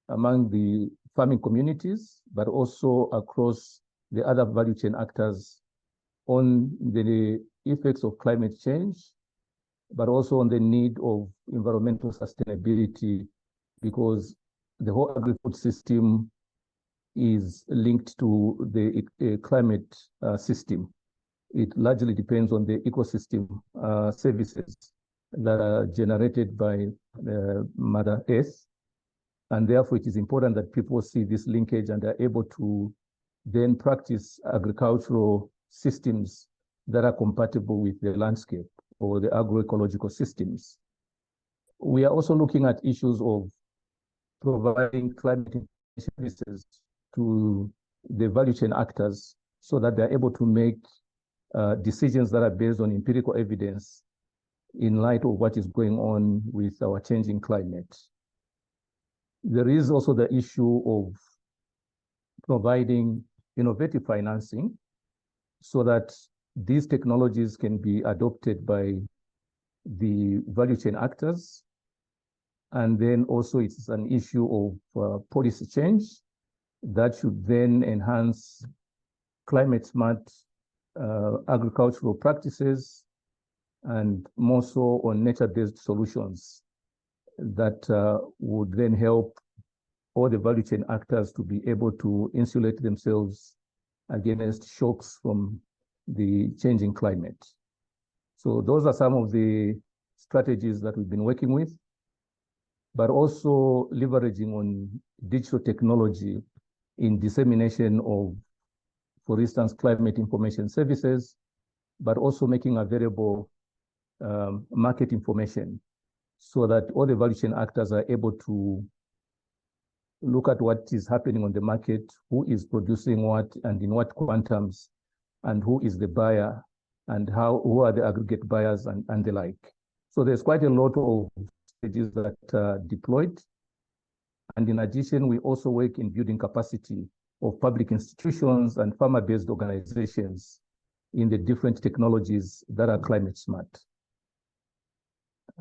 among the farming communities, but also across the other value chain actors on the effects of climate change, but also on the need of environmental sustainability, because the whole agri-food system is linked to the climate system. It largely depends on the ecosystem services that are generated by Mother Earth. And therefore, it is important that people see this linkage and are able to then practice agricultural systems that are compatible with the landscape or the agroecological systems. We are also looking at issues of providing climate services to the value chain actors so that they're able to make decisions that are based on empirical evidence in light of what is going on with our changing climate. There is also the issue of providing innovative financing so that these technologies can be adopted by the value chain actors. And then also it's an issue of policy change that should then enhance climate smart agricultural practices, and more so on nature-based solutions that would then help all the value chain actors to be able to insulate themselves against shocks from the changing climate. So those are some of the strategies that we've been working with, but also leveraging on digital technology in dissemination of, for instance, climate information services, but also making available market information so that all the value chain actors are able to look at what is happening on the market, who is producing what and in what quantums, and who is the buyer, and who are the aggregate buyers and the like. So there's quite a lot of strategies that are deployed. And in addition, we also work in building capacity of public institutions and farmer-based organizations in the different technologies that are climate smart.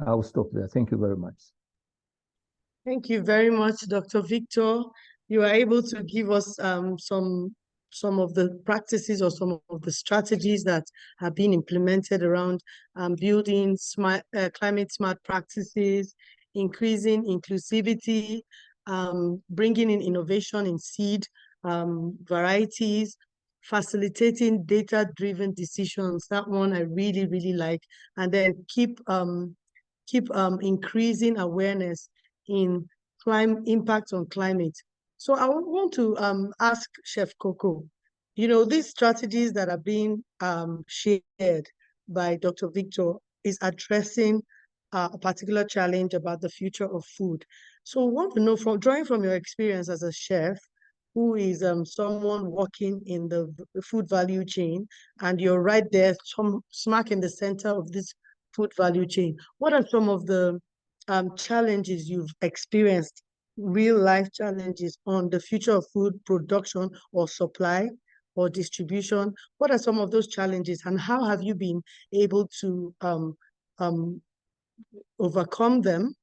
I'll stop there. Thank you very much. Thank you very much, Dr. Victor. You are able to give us some of the practices or some of the strategies that have been implemented around building smart, climate smart practices, increasing inclusivity, bringing in innovation in seed varieties, facilitating data-driven decisions. That one I really, really like. And then keep increasing awareness in impact on climate. So I want to ask Chef Coco, you know, these strategies that are being shared by Dr. Victor is addressing a particular challenge about the future of food. So I want to know, from drawing from your experience as a chef, who is someone working in the food value chain, and you're right there, smack in the center of this food value chain. What are some of the challenges you've experienced, real life challenges on the future of food production or supply or distribution? What are some of those challenges, and how have you been able to overcome them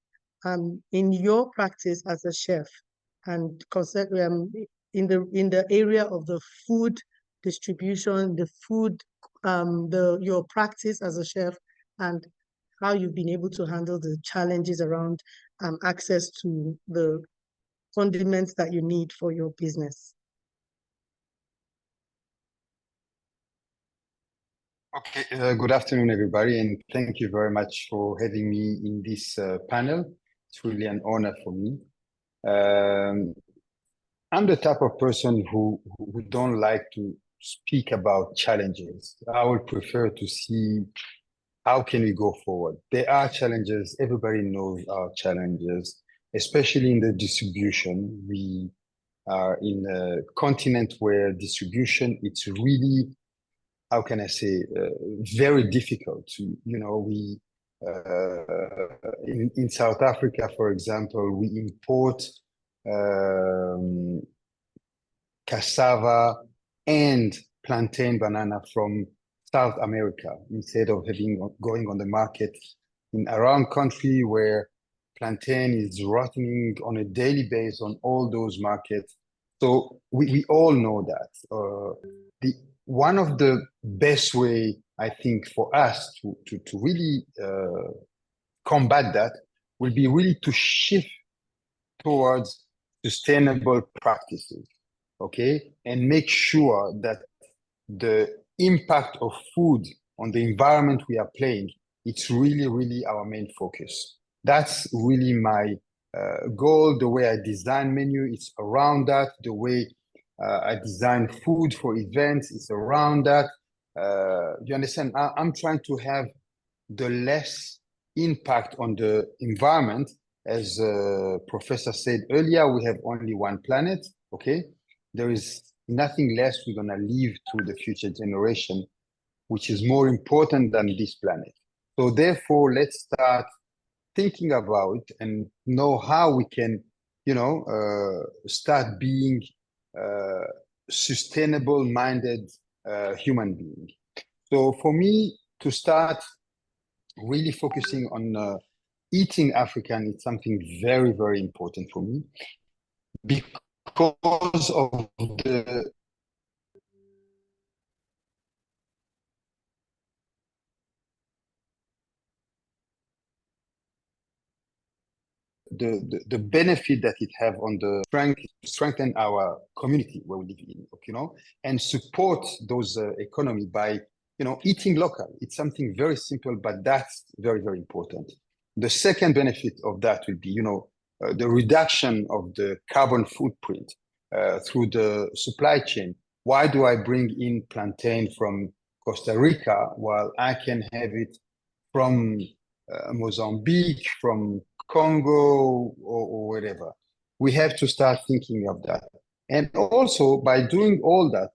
in your practice as a chef, and in the area of the food distribution, the food, your practice as a chef, and how you've been able to handle the challenges around access to the condiments that you need for your business? Okay, good afternoon, everybody, and thank you very much for having me in this panel. It's really an honor for me. I'm the type of person who don't like to speak about challenges. I would prefer to see how can we go forward. There are challenges. Everybody knows our challenges, especially in the distribution. We are in a continent where distribution, it's really, how can I say, very difficult to, you know, in South Africa, for example, we import cassava and plantain banana from South America instead of going on the market in around country where plantain is rotting on a daily basis on all those markets. So we all know that. One of the best way, I think, for us to really combat that will be really to shift towards sustainable practices, okay? And make sure that the impact of food on the environment we are playing, it's really, really our main focus. That's really my goal. The way I design menu, it's around that. The way I design food for events, it's around that. You understand? I'm trying to have the less impact on the environment. As Professor said earlier, we have only one planet, okay? There is nothing less we're gonna leave to the future generation, which is more important than this planet. So therefore, let's start thinking about it and know how we can, you know, start being sustainable-minded human being. So for me, to start really focusing on eating African is something very, very important for me because of the benefit that it have on the strengthen our community where we live in, you know, and support those economy by, you know, eating local. It's something very simple, but that's very, very important. The second benefit of that would be, you know, the reduction of the carbon footprint through the supply chain. Why do I bring in plantain from Costa Rica while I can have it from Mozambique, from Congo, or wherever? We have to start thinking of that. And also, by doing all that,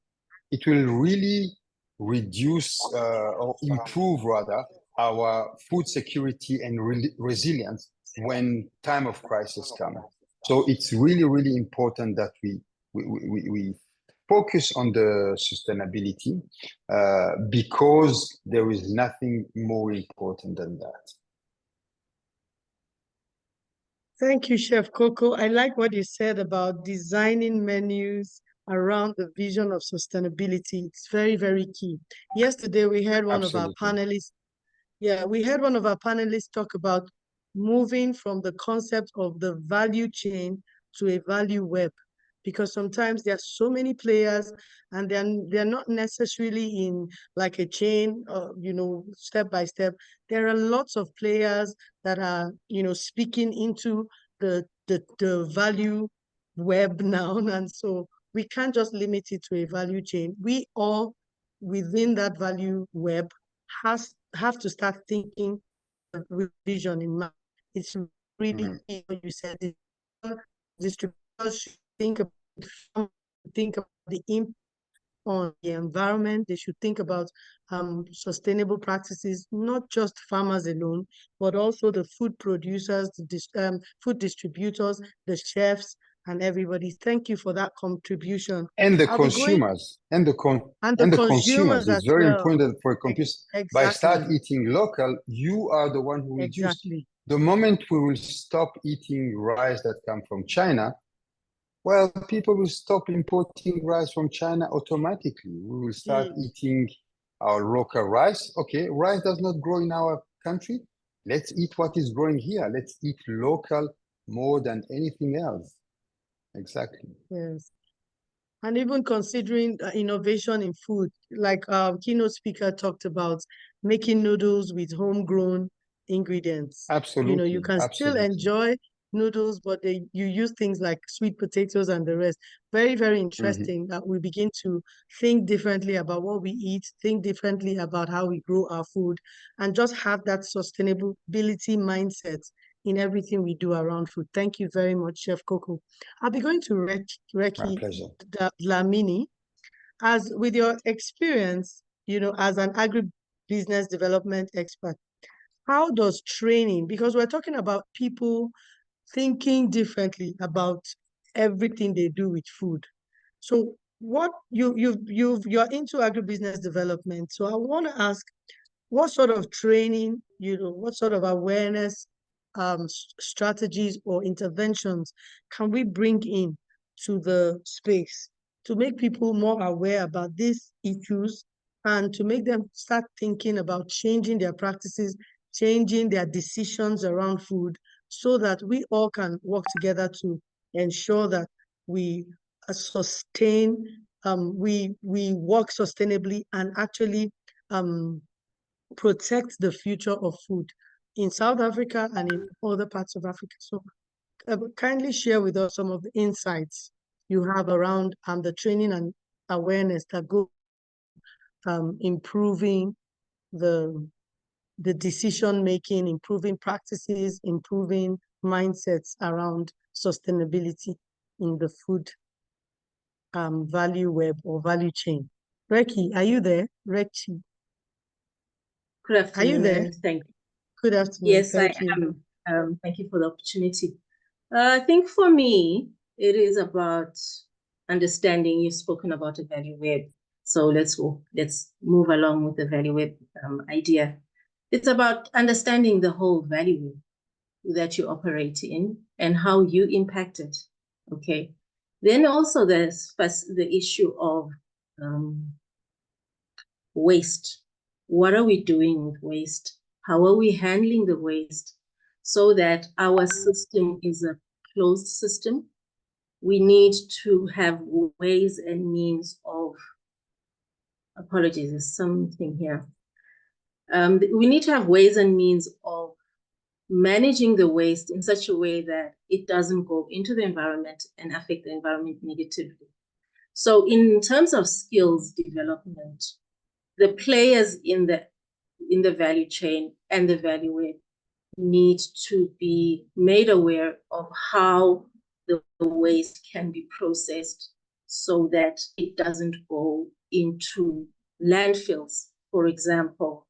it will really reduce or improve, rather, our food security and resilience when time of crisis comes. So it's really, really important that we focus on the sustainability because there is nothing more important than that. Thank you, Chef Coco. I like what you said about designing menus around the vision of sustainability. It's very, very key. Yesterday, we had one Absolutely. of our panelists. Yeah, we had one of our panelists talk about moving from the concept of the value chain to a value web, because sometimes there are so many players and they're not necessarily in like a chain, you know, step by step. There are lots of players that are, you know, speaking into the value web now. And so we can't just limit it to a value chain. We all within that value web have to start thinking with vision in mind. It's really key what you said. Distributors should think about the impact on the environment. They should think about sustainable practices, not just farmers alone, but also the food producers, the food distributors, the chefs, and everybody. Thank you for that contribution. And the consumers, and the consumers. It's very important for consumers. Exactly. By start eating local, you are the one who reduce. The moment we will stop eating rice that come from China, well, people will stop importing rice from China automatically. We will start eating our local rice. Okay, rice does not grow in our country. Let's eat what is growing here. Let's eat local more than anything else. Exactly. Yes. And even considering innovation in food, like our keynote speaker talked about making noodles with homegrown ingredients. Absolutely. You know, you can still enjoy noodles, but you use things like sweet potatoes and the rest. Very, very interesting that we begin to think differently about what we eat, think differently about how we grow our food, and just have that sustainability mindset in everything we do around food. Thank you very much, Chef Coco. I'll be going to Reki Dlamini. As with your experience, you know, as an agribusiness development expert, how does training, because we're talking about people thinking differently about everything they do with food. So what you're into agribusiness development. So I want to ask, what sort of training, you know, what sort of awareness strategies or interventions can we bring in to the space to make people more aware about these issues and to make them start thinking about changing their practices, changing their decisions around food, so that we all can work together to ensure that we sustain, we work sustainably and actually protect the future of food in South Africa and in other parts of Africa. So kindly share with us some of the insights you have around the training and awareness that go improving the decision-making, improving practices, improving mindsets around sustainability in the food value web or value chain. Reki, are you there? Reki. Good afternoon. Are you there? Thank you. Good afternoon. Yes, thank you. Thank you for the opportunity. I think for me, it is about understanding. You've spoken about a value web. So let's move along with the value web idea. It's about understanding the whole value web that you operate in and how you impact it. Okay. Then also there's the issue of waste. What are we doing with waste? How are we handling the waste so that our system is a closed system? We need to have ways and means of, apologies, there's something here. We need to have ways and means of managing the waste in such a way that it doesn't go into the environment and affect the environment negatively. So in terms of skills development, the players in the value chain and the value web need to be made aware of how the waste can be processed so that it doesn't go into landfills, for example,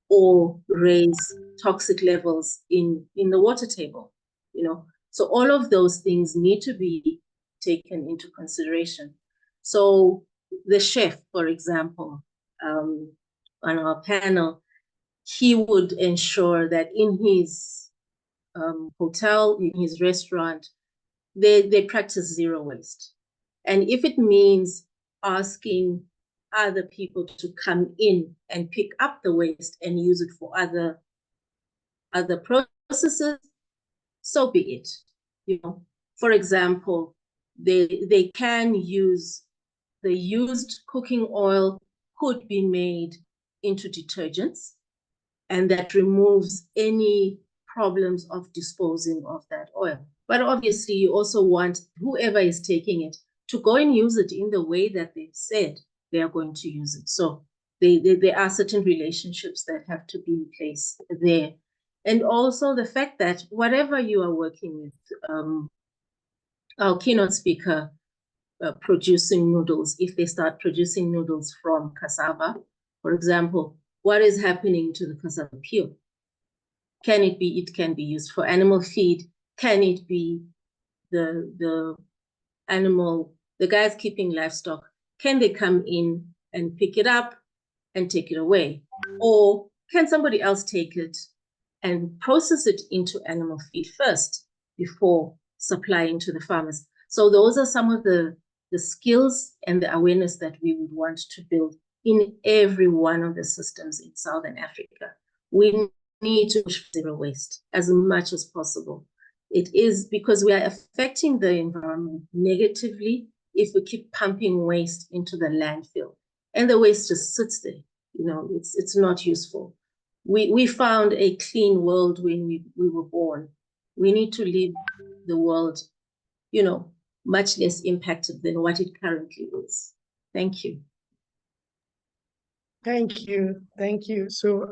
or raise toxic levels in the water table, you know. So all of those things need to be taken into consideration. So the chef, for example, on our panel, he would ensure that in his hotel, in his restaurant, they practice zero waste. And if it means asking other people to come in and pick up the waste and use it for other processes, so be it. You know, For example, they can use the used cooking oil could be made into detergents, and that removes any problems of disposing of that oil. But obviously, you also want whoever is taking it to go and use it in the way that they've said they are going to use it. So there are certain relationships that have to be in place there. And also the fact that whatever you are working with, our keynote speaker producing noodles, if they start producing noodles from cassava, for example, what is happening to the cassava peel? It can be used for animal feed? Can it be the guys keeping livestock? Can they come in and pick it up and take it away? Or can somebody else take it and process it into animal feed first before supplying to the farmers? So those are some of the skills and the awareness that we would want to build in every one of the systems in Southern Africa. We need to push zero waste as much as possible. It is because we are affecting the environment negatively if we keep pumping waste into the landfill. And the waste just sits there. You know, it's not useful. We found a clean world when we were born. We need to leave the world, you know, much less impacted than what it currently is. Thank you. Thank you. Thank you. So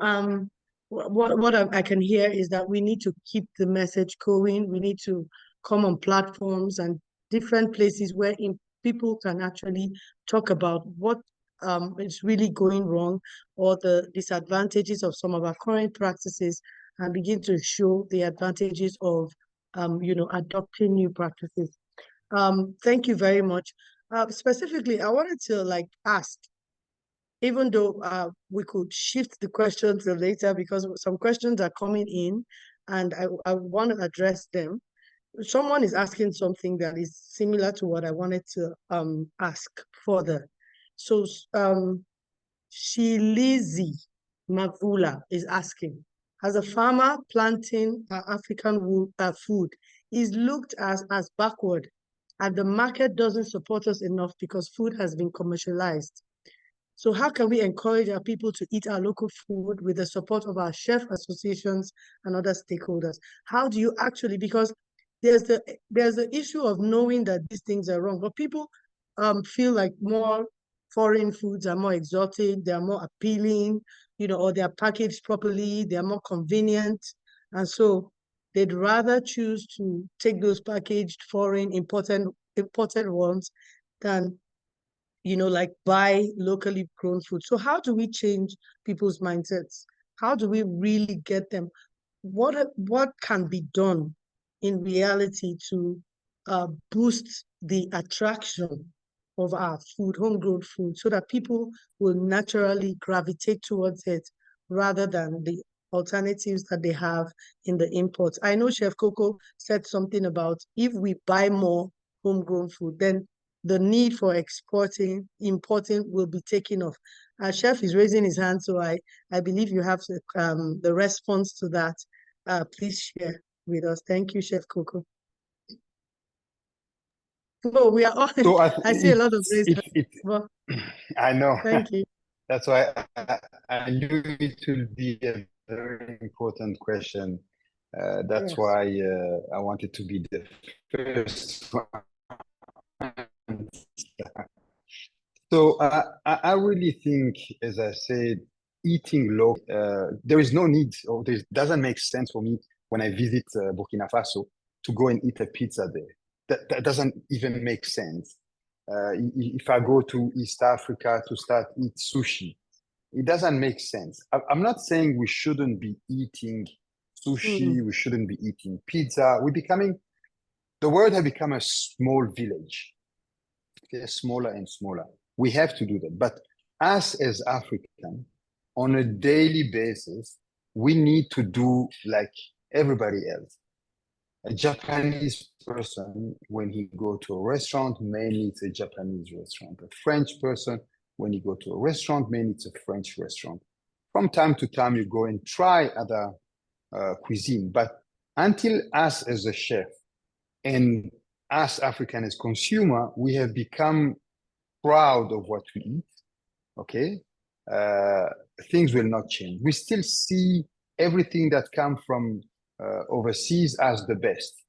what I can hear is that we need to keep the message going. We need to come on platforms and different places where people can actually talk about what is really going wrong or the disadvantages of some of our current practices and begin to show the advantages of adopting new practices. Thank you very much. Specifically, I wanted to ask, even though we could shift the questions to later because some questions are coming in and I want to address them. Someone is asking something that is similar to what I wanted to ask further. So Shilizi Mavula is asking, as a farmer planting African food is looked as backward and the market doesn't support us enough because food has been commercialized. So how can we encourage our people to eat our local food with the support of our chef associations and other stakeholders? How do you actually, because there's the issue of knowing that these things are wrong, but people feel like more foreign foods are more exotic, they're more appealing, or they're packaged properly, they're more convenient. And so they'd rather choose to take those packaged foreign imported ones than buy locally grown food. So how do we change people's mindsets? How do we really get them? What can be done in reality to boost the attraction of our food, homegrown food, so that people will naturally gravitate towards it rather than the alternatives that they have in the imports? I know Chef Coco said something about if we buy more homegrown food, then the need for importing will be taken off. Our chef is raising his hand, so I believe you have the response to that. Please share with us. Thank you, Chef Coco. No, we are all. So I see a lot of raised hands. I know. Thank you. That's why I knew it will be a very important question. That's why I wanted to be the first one. So I really think, as I said, eating low, there is no need, or it doesn't make sense for me when I visit Burkina Faso to go and eat a pizza there. That doesn't even make sense. If I go to East Africa to start eat sushi, it doesn't make sense. I'm not saying we shouldn't be eating sushi, we shouldn't be eating pizza. The world has become a small village. Okay, smaller and smaller. We have to do that. But us as African, on a daily basis, we need to do like everybody else. A Japanese person, when he go to a restaurant, mainly it's a Japanese restaurant. A French person, when you go to a restaurant, mainly it's a French restaurant. From time to time, you go and try other cuisine. But until us as a chef and as African as consumer, we have become proud of what we eat. Okay, things will not change. We still see everything that comes from overseas as the best.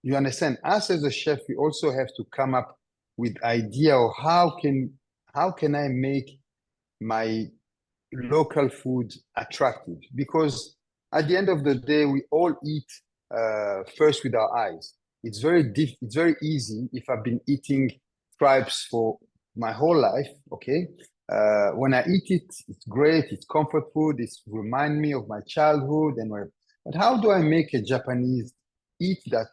You understand? Us as a chef, we also have to come up with idea of how can I make my local food attractive? Because at the end of the day, we all eat first with our eyes. It's very easy if I've been eating stripes for my whole life. Okay, when I eat it, it's great. It's comfort food. It reminds me of my childhood but how do I make a Japanese eat that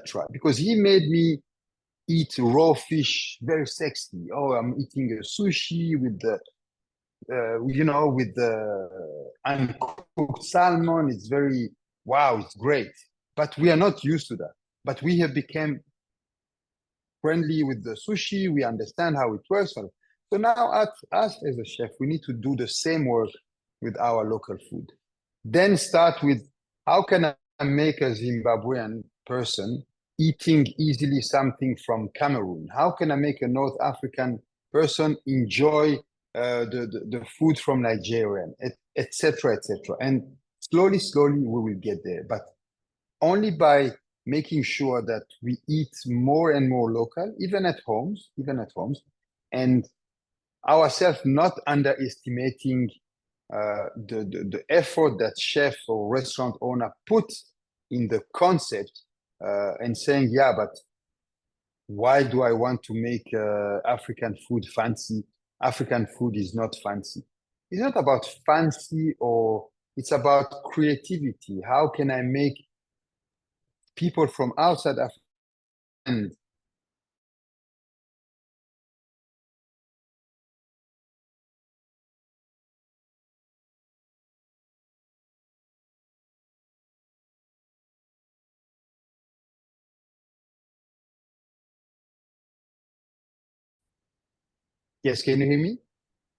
tribe? Because he made me eat raw fish, very sexy. Oh, I'm eating a sushi with the with the uncooked salmon. It's very, wow, it's great. But we are not used to that. But we have become friendly with the sushi. We understand how it works. So now us as a chef, we need to do the same work with our local food. Then start with, how can I make a Zimbabwean person eating easily something from Cameroon? How can I make a North African person enjoy the food from Nigeria, etc., etc. And slowly, we will get there. But only by making sure that we eat more and more local, even at homes, and ourselves not underestimating the effort that chef or restaurant owner put in the concept, and saying, yeah, but why do I want to make African food fancy? African food is not fancy. It's not about fancy, or it's about creativity. How can I make people from outside Africa? Yes, can you hear me?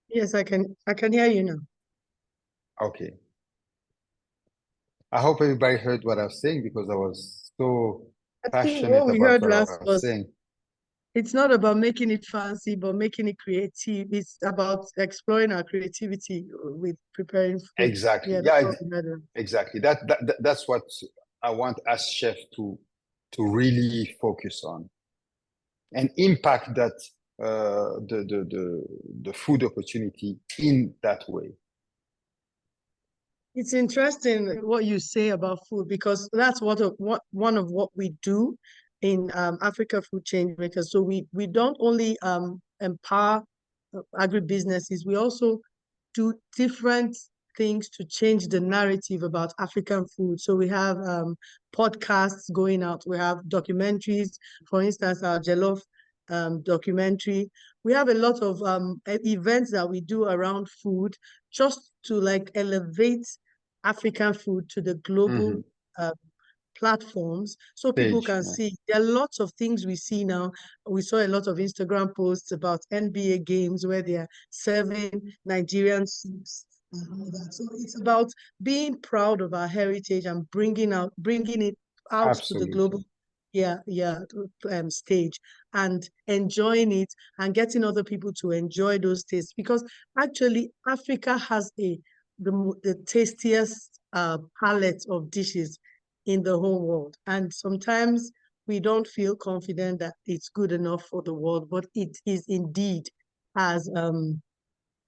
Yes, I can hear you now. Okay. I hope everybody heard what I was saying, because I was so passionate about what I was saying. It's not about making it fancy, but making it creative. It's about exploring our creativity with preparing food. Exactly. Exactly. That's what I want as chef to really focus on, and impact that the food opportunity in that way. It's interesting what you say about food, because that's one of what we do in Africa Food Changemakers. So we don't only empower agribusinesses, we also do different things to change the narrative about African food. So we have podcasts going out, we have documentaries, for instance, our Jollof documentary. We have a lot of events that we do around food, just to like elevate African food to the global platforms, so people can see. There are lots of things we see now. We saw a lot of Instagram posts about NBA games where they are serving Nigerian soups and all that. So it's about being proud of our heritage and bringing it out to the global stage, and enjoying it and getting other people to enjoy those tastes, because actually Africa has the tastiest palette of dishes in the whole world. And sometimes we don't feel confident that it's good enough for the world, but it is indeed. As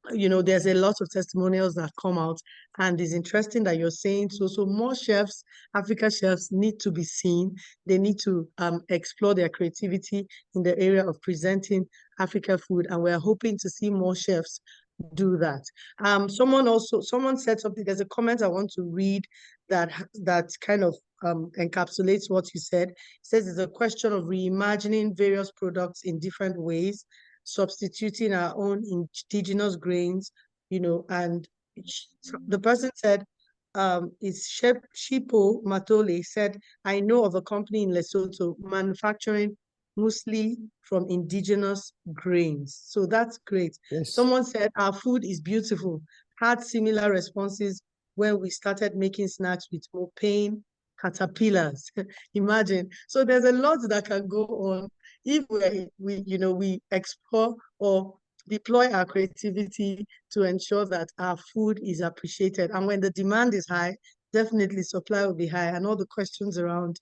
there's a lot of testimonials that come out, and it's interesting that you're saying so more chefs, Africa chefs, need to be seen. They need to explore their creativity in the area of presenting Africa food, and we're hoping to see more chefs do that. Someone said something. There's a comment I want to read that kind of encapsulates what you said. It says it's a question of reimagining various products in different ways, substituting our own indigenous grains, and the person said, it's Shipo Matole said, I know of a company in Lesotho manufacturing mostly from indigenous grains. So that's great. Yes. Someone said, our food is beautiful. Had similar responses when we started making snacks with more pain, caterpillars. Imagine. So there's a lot that can go on if we explore or deploy our creativity to ensure that our food is appreciated. And when the demand is high, definitely supply will be high, and all the questions around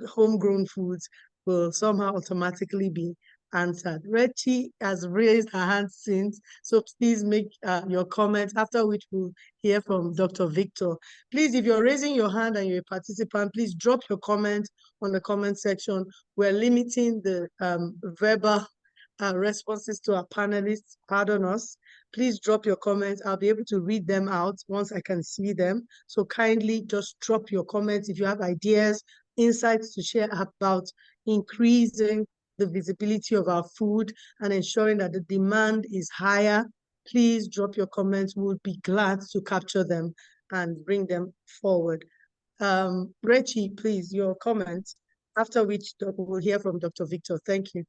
homegrown foods will somehow automatically be answered. Rechi has raised her hand since, so please make your comment, after which we'll hear from Dr. Victor. Please, if you're raising your hand and you're a participant, please drop your comment on the comment section. We're limiting the verbal responses to our panelists. Pardon us. Please drop your comments. I'll be able to read them out once I can see them. So kindly just drop your comments if you have ideas, insights to share about increasing the visibility of our food and ensuring that the demand is higher. Please drop your comments. We'll be glad to capture them and bring them forward. Rechi, please, your comments, after which we'll hear from Dr. Victor. Thank you.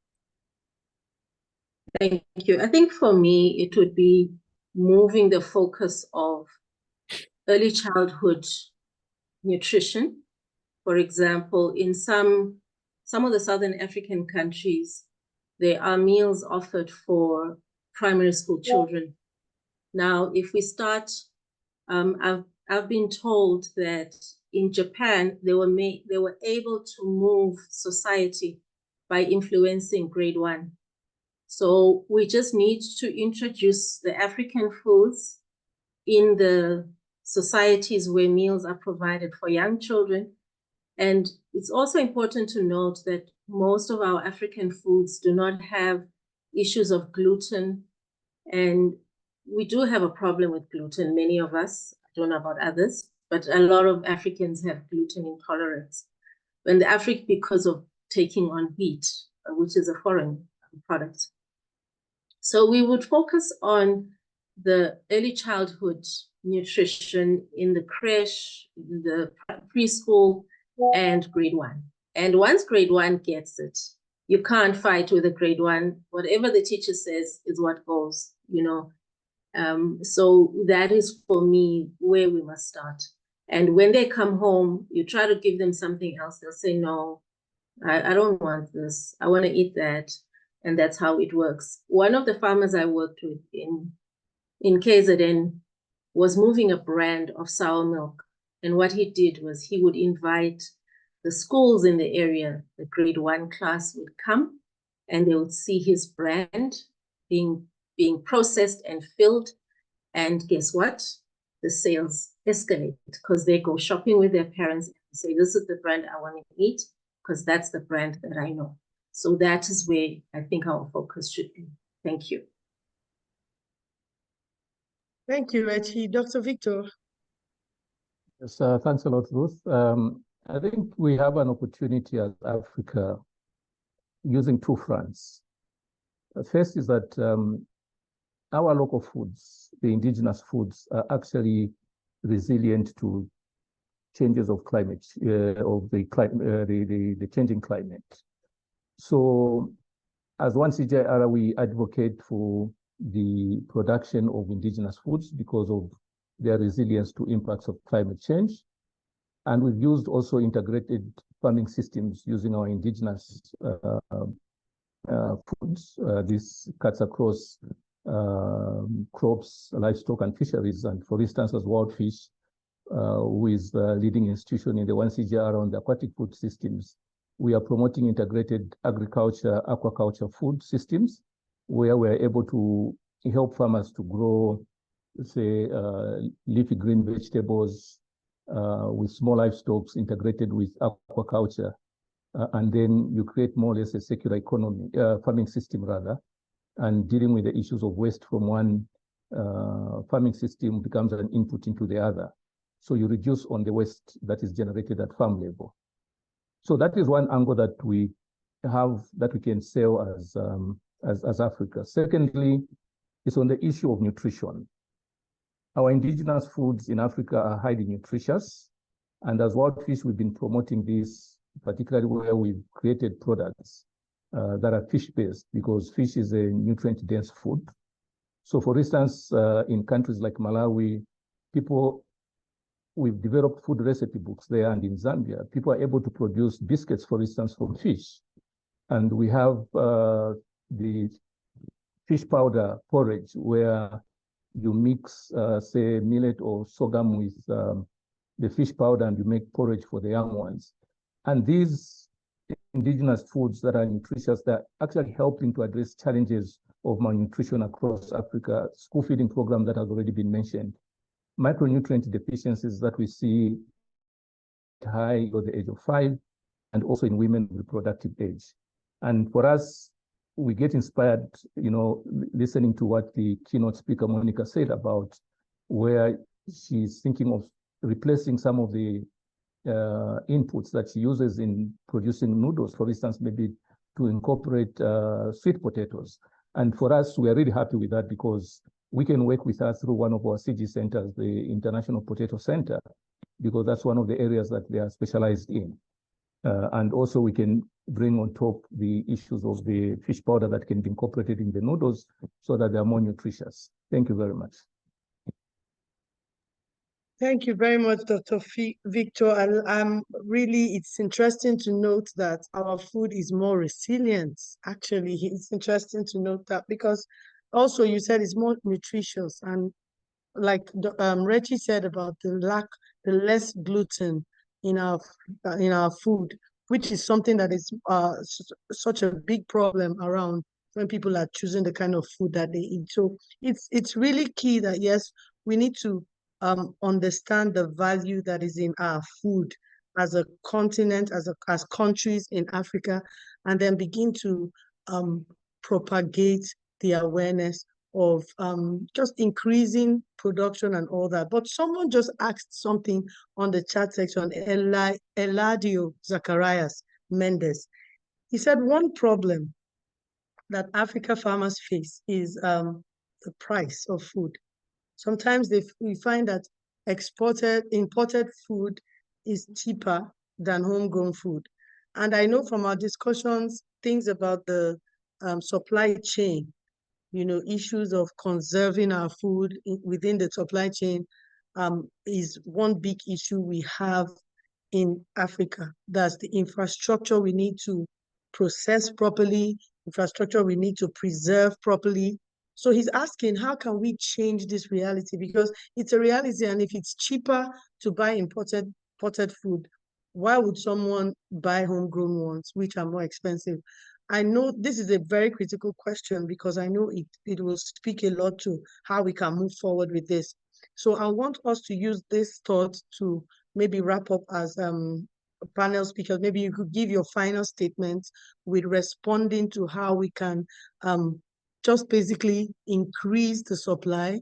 Thank you. I think for me, it would be moving the focus of early childhood nutrition. For example, in some of the Southern African countries, there are meals offered for primary school children. Now, if we start, I've been told that in Japan, they were able to move society by influencing grade 1. So we just need to introduce the African foods in the societies where meals are provided for young children. And it's also important to note that most of our African foods do not have issues of gluten. And we do have a problem with gluten, many of us. I don't know about others, but a lot of Africans have gluten intolerance. And because of taking on wheat, which is a foreign product. So we would focus on the early childhood nutrition in the creche, in the preschool, and grade 1. And once grade 1 gets it, you can't fight with a grade 1. Whatever the teacher says is what goes, So that is, for me, where we must start. And when they come home, you try to give them something else. They'll say, no, I don't want this. I want to eat that. And that's how it works. One of the farmers I worked with in KZN was moving a brand of sour milk. And what he did was he would invite the schools in the area, the grade 1 class would come, and they would see his brand being processed and filled. And guess what? The sales escalate because they go shopping with their parents and say, this is the brand I want to eat because that's the brand that I know. So that is where I think our focus should be. Thank you. Thank you, Rechi. Dr. Victor. Yes, thanks a lot, Ruth. I think we have an opportunity as Africa using two fronts. First is that our local foods, the indigenous foods, are actually resilient to changes of climate, the changing climate. So as one CJR, we advocate for the production of indigenous foods because of their resilience to impacts of climate change. And we've used also integrated farming systems using our indigenous foods. This cuts across crops, livestock, and fisheries. And for instance, as Wild Fish, who is the leading institution in the 1CGR on the aquatic food systems, we are promoting integrated agriculture, aquaculture food systems, where we're able to help farmers to grow, say, leafy green vegetables with small livestock integrated with aquaculture. And then you create more or less a circular economy, farming system rather, and dealing with the issues of waste from one farming system becomes an input into the other. So you reduce on the waste that is generated at farm level. So that is one angle that we have that we can sell as Africa. Secondly, it's on the issue of nutrition. Our indigenous foods in Africa are highly nutritious. And as Wild Fish, we've been promoting this, particularly where we've created products that are fish-based, because fish is a nutrient-dense food. So for instance, in countries like Malawi, people we've developed food recipe books there, and in Zambia, people are able to produce biscuits, for instance, from fish. And we have the fish powder porridge, where you mix, say, millet or sorghum with the fish powder, and you make porridge for the young ones. And these indigenous foods that are nutritious, that actually helping to address challenges of malnutrition across Africa, school feeding program that has already been mentioned, micronutrient deficiencies that we see high at the age of 5, and also in women of reproductive age. And for us, we get inspired, listening to what the keynote speaker, Monica, said about where she's thinking of replacing some of the inputs that she uses in producing noodles, for instance, maybe to incorporate sweet potatoes. And for us, we are really happy with that, because we can work with her through one of our CG centers, the International Potato Center, because that's one of the areas that they are specialized in. And also we can bring on top the issues of the fish powder that can be incorporated in the noodles so that they are more nutritious. Thank you very much. Thank you very much, Dr. Victor. And it's interesting to note that our food is more resilient. Actually, it's interesting to note that, because also you said it's more nutritious. And like Reggie said about the less gluten in our food, which is something that is such a big problem around when people are choosing the kind of food that they eat. So it's really key that, yes, we need to understand the value that is in our food as a continent, as countries in Africa, and then begin to propagate the awareness of just increasing production and all that. But someone just asked something on the chat section, Eladio Zacharias Mendes. He said one problem that Africa farmers face is the price of food. Sometimes we find that imported food is cheaper than homegrown food. And I know from our discussions, things about the supply chain, issues of conserving our food within the supply chain is one big issue we have in Africa. That's the infrastructure we need to process properly, infrastructure we need to preserve properly. So he's asking, how can we change this reality? Because it's a reality, and if it's cheaper to buy imported food, why would someone buy homegrown ones, which are more expensive? I know this is a very critical question, because I know it will speak a lot to how we can move forward with this. So I want us to use this thought to maybe wrap up as panel speakers. Maybe you could give your final statement with responding to how we can just basically increase the supply,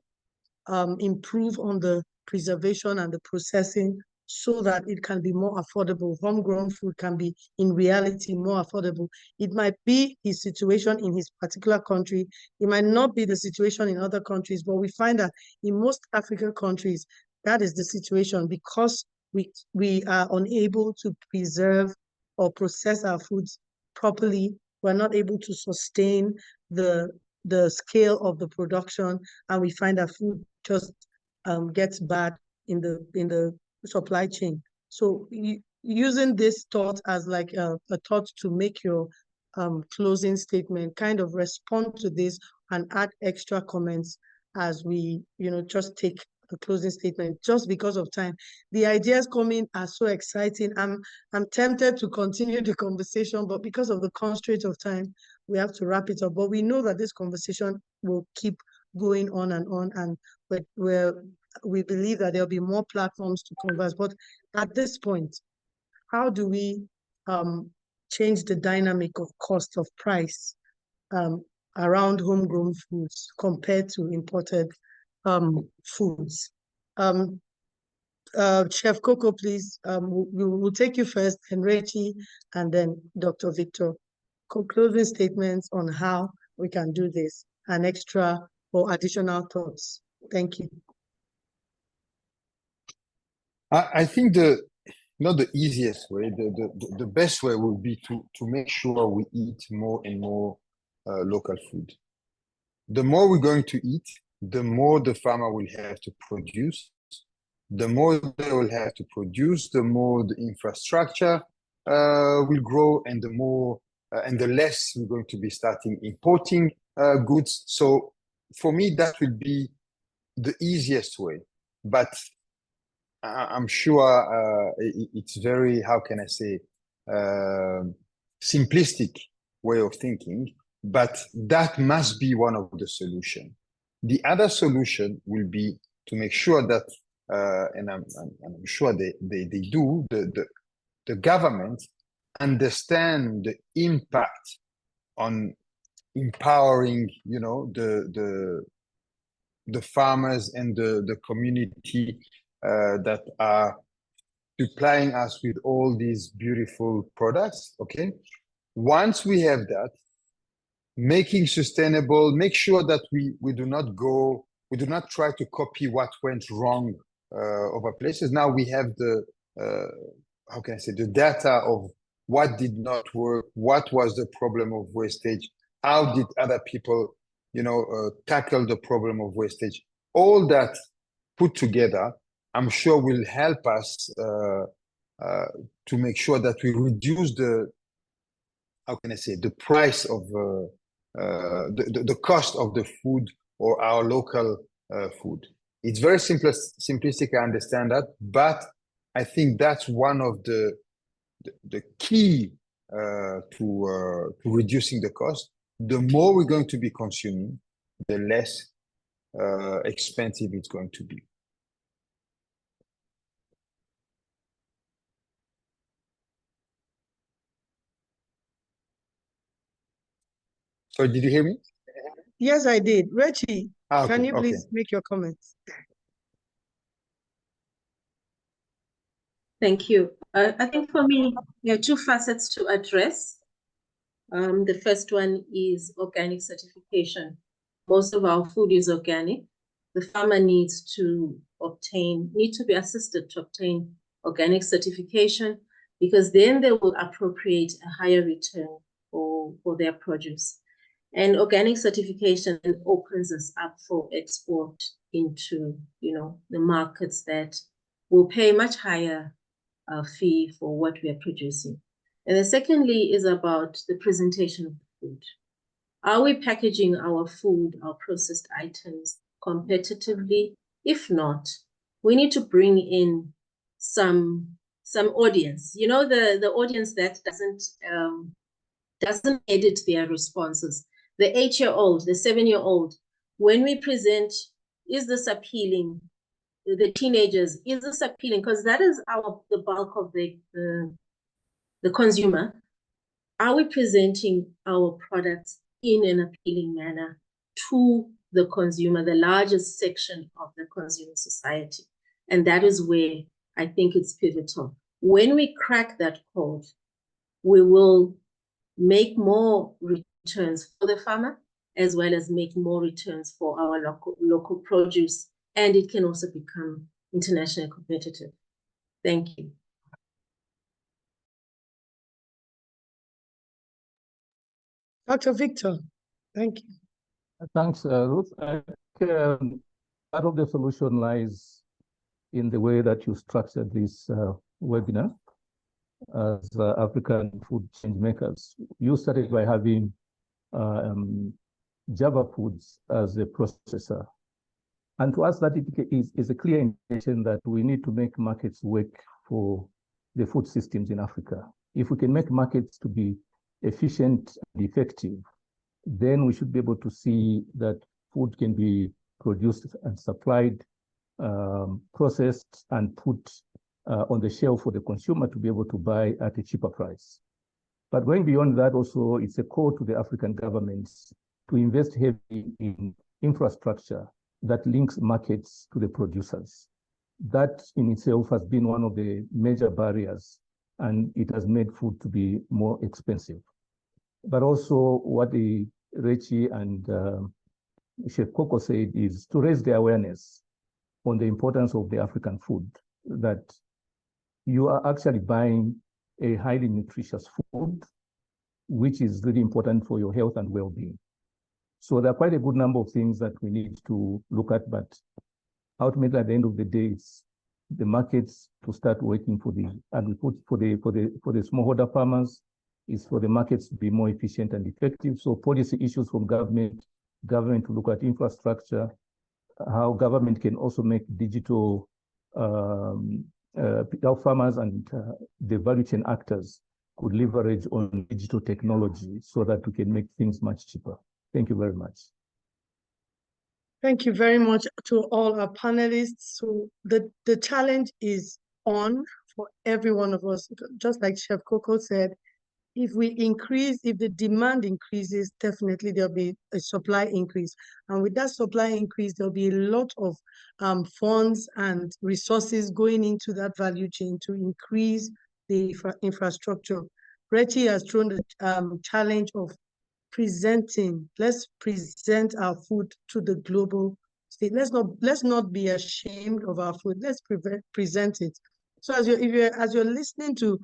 improve on the preservation and the processing, so that it can be more affordable. Homegrown food can be, in reality, more affordable. It might be his situation in his particular country. It might not be the situation in other countries, but we find that in most African countries, that is the situation, because we are unable to preserve or process our foods properly. We're not able to sustain the scale of the production, and we find that food just gets bad in the supply chain. So using this thought as like a thought to make your closing statement, kind of respond to this and add extra comments as we just take the closing statement. Just because of time, the ideas coming are so exciting. I'm tempted to continue the conversation, but because of the constraint of time, we have to wrap it up. But we know that this conversation will keep going on, and we believe that there'll be more platforms to converse. But at this point, how do we change the dynamic of cost of price around homegrown foods compared to imported foods? Chef Coco, please, we'll take you first, and Reggie, and then Dr. Victor. Closing statements on how we can do this, and extra or additional thoughts. Thank you. I think not the easiest way, the best way would be to make sure we eat more and more local food. The more we're going to eat, the more the farmer will have to produce, The more they will have to produce, the more the infrastructure will grow, and the more and the less we're going to be starting importing goods. So for me, that will be the easiest way. But I'm sure it's very, how can I say, simplistic way of thinking, but that must be one of the solutions. The other solution will be to make sure that, and I'm sure they do, the government understand the impact on empowering, you know, the farmers and the community that are supplying us with all these beautiful products. Okay, once we have that, making sustainable, make sure that we do not try to copy what went wrong other places. Now we have the how can I say, the data of what did not work, what was the problem of wastage, how did other people, you know, tackle the problem of wastage. All that put together, I'm sure will help us to make sure that we reduce the, how can I say, the price of the cost of the food or our local food. It's very simplistic, I understand that, but I think that's one of the key to reducing the cost. The more we're going to be consuming, the less expensive it's going to be. So did you hear me? Yes, I did. Reggie, okay, can you please make your comments? Thank you. I think for me, there are two facets to address. The first one is organic certification. Most of our food is organic. The farmer needs to be assisted to obtain organic certification, because then they will appropriate a higher return for their produce. And organic certification opens us up for export into, you know, the markets that will pay much higher fee for what we are producing. And then secondly is about the presentation of the food. Are we packaging our food, our processed items competitively? If not, we need to bring in some audience. You know, the audience that doesn't edit their responses. The 8-year-old, the 7-year-old, when we present, is this appealing? The teenagers, is this appealing? Because that is the bulk of the consumer. Are we presenting our products in an appealing manner to the consumer, the largest section of the consumer society? And that is where I think it's pivotal. When we crack that code, we will make more returns for the farmer, as well as make more returns for our local produce, and it can also become internationally competitive. Thank you. Dr. Victor, thank you. Thanks, Ruth. I think part of the solution lies in the way that you structured this webinar as African food change makers. You started by having Java Foods as a processor. And to us, that is a clear indication that we need to make markets work for the food systems in Africa. If we can make markets to be efficient and effective, then we should be able to see that food can be produced and supplied, processed, and put on the shelf for the consumer to be able to buy at a cheaper price. But going beyond that, also, it's a call to the African governments to invest heavily in infrastructure that links markets to the producers. That in itself has been one of the major barriers, and it has made food to be more expensive. But also what the Rechi and Chef Coco said is to raise the awareness on the importance of the African food, that you are actually buying a highly nutritious food, which is really important for your health and well-being. So there are quite a good number of things that we need to look at, but ultimately at the end of the day, it's the markets to start working for the agri-food, for the smallholder farmers, is for the markets to be more efficient and effective. So policy issues from government to look at infrastructure, how government can also make digital, our farmers and the value chain actors could leverage on digital technology so that we can make things much cheaper. Thank you very much. Thank you very much to all our panelists. So the challenge is on for every one of us. Just like Chef Coco said, if the demand increases, definitely there'll be a supply increase. And with that supply increase, there'll be a lot of funds and resources going into that value chain to increase the infrastructure. Reggie has thrown the challenge of presenting. Let's present our food to the global state. Let's not be ashamed of our food. Let's present it. So as you're listening to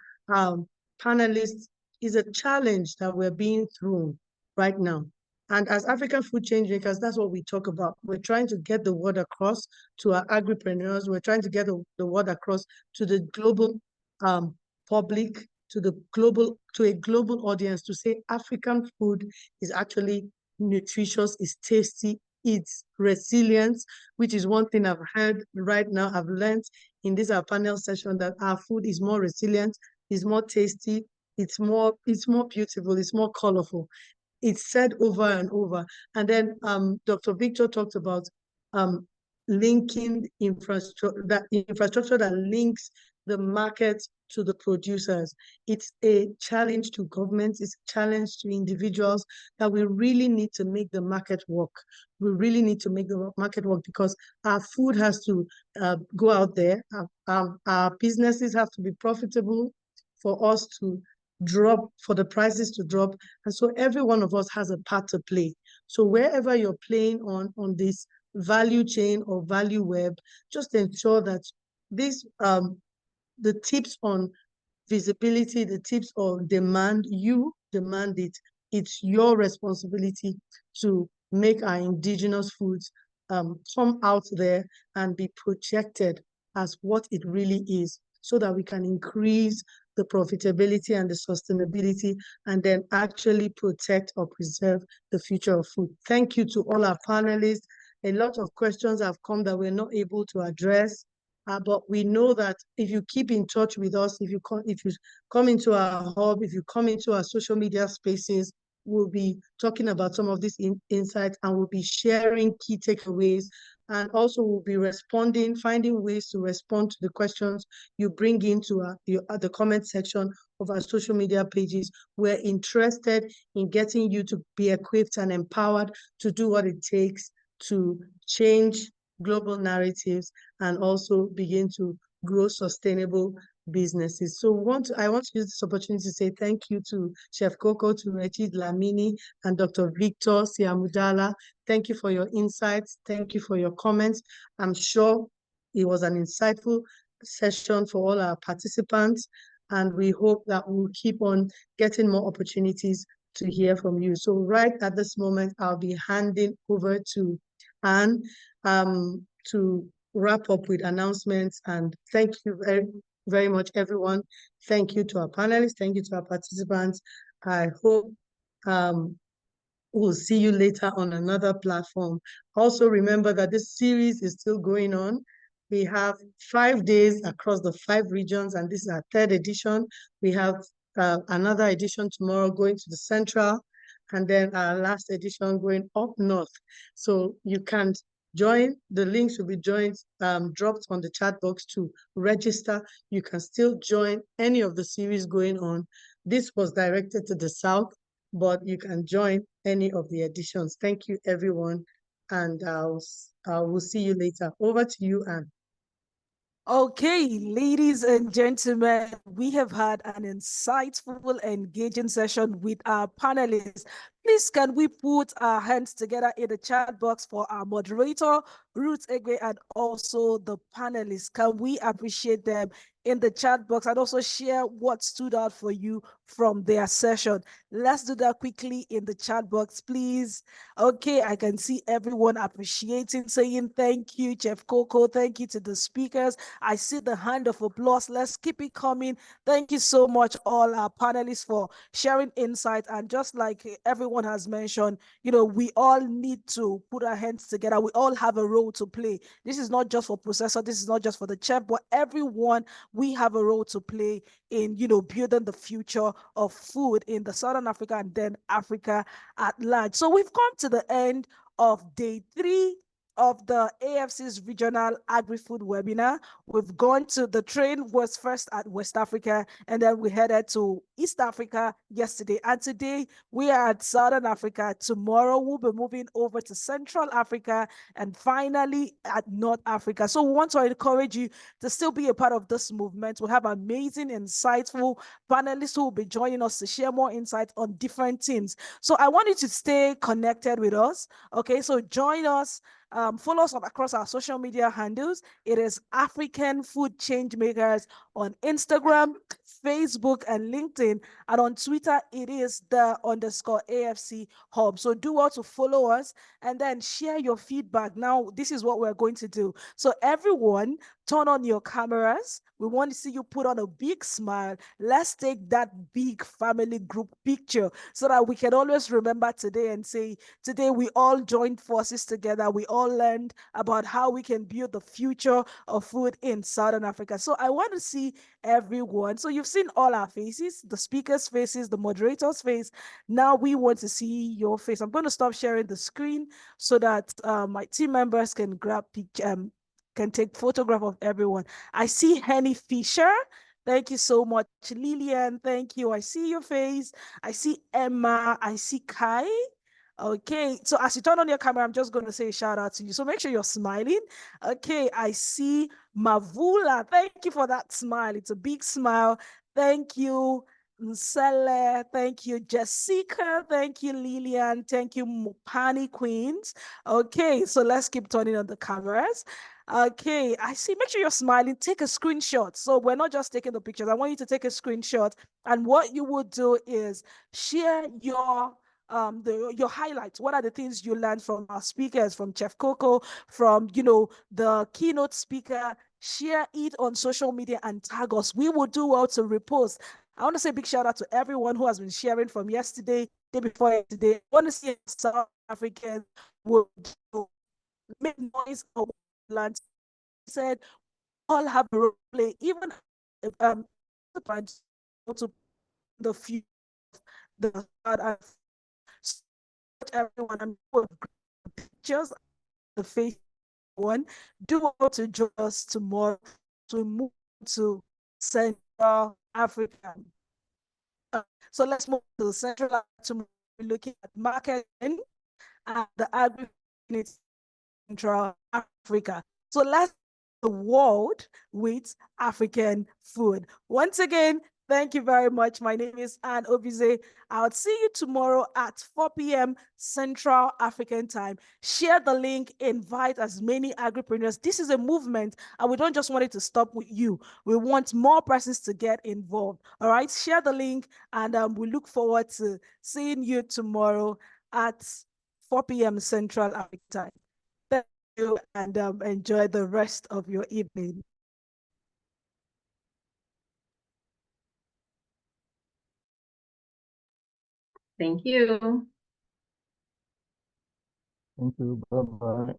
panelists, is a challenge that we're being thrown right now. And as African food change makers, that's what we talk about. We're trying to get the word across to our agripreneurs. We're trying to get the word across to the global public, to a global audience, to say African food is actually nutritious, it's tasty, it's resilient, which is one thing I've heard right now. I've learned in this our panel session that our food is more resilient, is more tasty, it's more beautiful, it's more colorful. It's said over and over. And then Dr. Victor talked about linking infrastructure that links the market to the producers. It's a challenge to governments, it's a challenge to individuals that we really need to make the market work. We really need to make the market work because our food has to go out there. Our businesses have to be profitable for us to drop, for the prices to drop. And so every one of us has a part to play. So wherever you're playing on this value chain or value web, just ensure that this the tips on visibility, the tips on demand, you demand it. It's your responsibility to make our indigenous foods come out there and be projected as what it really is, so that we can increase the profitability and the sustainability, and then actually protect or preserve the future of food. Thank you to all our panelists. A lot of questions have come that we're not able to address, but we know that if you keep in touch with us, if you come into our hub, if you come into our social media spaces, we'll be talking about some of these insights, and we'll be sharing key takeaways. And also we'll be responding, finding ways to respond to the questions you bring into the comment section of our social media pages. We're interested in getting you to be equipped and empowered to do what it takes to change global narratives and also begin to grow sustainable businesses. So I want to use this opportunity to say thank you to Chef Coco, to Reggie Dlamini, and Dr. Victor Siamudala. Thank you for your insights. Thank you for your comments. I'm sure it was an insightful session for all our participants, and we hope that we'll keep on getting more opportunities to hear from you. So right at this moment, I'll be handing over to Anne to wrap up with announcements. And thank you very, very much, everyone. Thank you to our panelists. Thank you to our participants. I hope we'll see you later on another platform. Also remember that this series is still going on. We have 5 days across the 5 regions, and this is our 3rd edition. We have another edition tomorrow going to the Central, and then our last edition going up north. So you can join. The links will be dropped on the chat box to register. You can still join any of the series going on. This was directed to the South, but you can join any of the editions. Thank you, everyone, and I will see you later. Over to you, Anne. Okay, ladies and gentlemen, we have had an insightful, engaging session with our panelists. Please, can we put our hands together in the chat box for our moderator, Ruth Egwe, and also the panelists? Can we appreciate them in the chat box and also share what stood out for you from their session? Let's do that quickly in the chat box, please. Okay, I can see everyone appreciating, saying thank you, Chef Coco. Thank you to the speakers. I see the hand of applause. Let's keep it coming. Thank you so much, all our panelists, for sharing insight. And just like everyone has mentioned, you know, we all need to put our hands together. We all have a role to play. This is not just for processor. This is not just for the chef, but everyone, we have a role to play in, you know, building the future of food in the Southern Africa and then Africa at large. So we've come to the end of day 3 of the AFC's regional agri-food webinar. We've gone to, the train was first at West Africa, and then we headed to East Africa yesterday. And today we are at Southern Africa. Tomorrow we'll be moving over to Central Africa and finally at North Africa. So we want to encourage you to still be a part of this movement. We have amazing, insightful panelists who will be joining us to share more insights on different teams. So I want you to stay connected with us. Okay, so join us. Follow us across our social media handles. It is African Food Changemakers on Instagram, Facebook, and LinkedIn. And on Twitter, it is _AFC Hub. So do well to follow us and then share your feedback. Now, this is what we're going to do. So everyone, turn on your cameras. We want to see you put on a big smile. Let's take that big family group picture so that we can always remember today and say, today we all joined forces together. We all learned about how we can build the future of food in Southern Africa. So I want to see everyone. So you've seen all our faces, the speakers' faces, the moderator's face. Now we want to see your face. I'm going to stop sharing the screen so that my team members can grab can take photograph of everyone. I see Henny Fisher. Thank you so much. Lillian, thank you. I see your face. I see Emma. I see Kai. Okay, so as you turn on your camera, I'm just going to say a shout out to you. So make sure you're smiling. Okay, I see Mavula. Thank you for that smile. It's a big smile. Thank you, Nsele. Thank you, Jessica. Thank you, Lillian. Thank you, Mupani Queens. Okay, so let's keep turning on the cameras. Okay, I see. Make sure you're smiling. Take a screenshot. So we're not just taking the pictures. I want you to take a screenshot. And what you would do is share your highlights. What are the things you learned from our speakers, from Chef Coco, from, you know, the keynote speaker? Share it on social media and tag us. We will do well to repost. I want to say a big shout out to everyone who has been sharing from yesterday, day before yesterday. I want to see South Africans will make noise of land. Said all have a role to play, even to the future of the everyone. I'm pictures the face one. Do want to join us tomorrow to move to Central Africa. So let's move to Central Africa tomorrow. We're looking at marketing and the agri Central Africa. So let's the world with African food. Once again, thank you very much. My name is Anne Obize. I'll see you tomorrow at 4 p.m. Central African time. Share the link, invite as many agripreneurs. This is a movement, and we don't just want it to stop with you. We want more persons to get involved. All right, share the link, and we look forward to seeing you tomorrow at 4 p.m. Central African time. Thank you, and enjoy the rest of your evening. Thank you. Thank you. Bye-bye.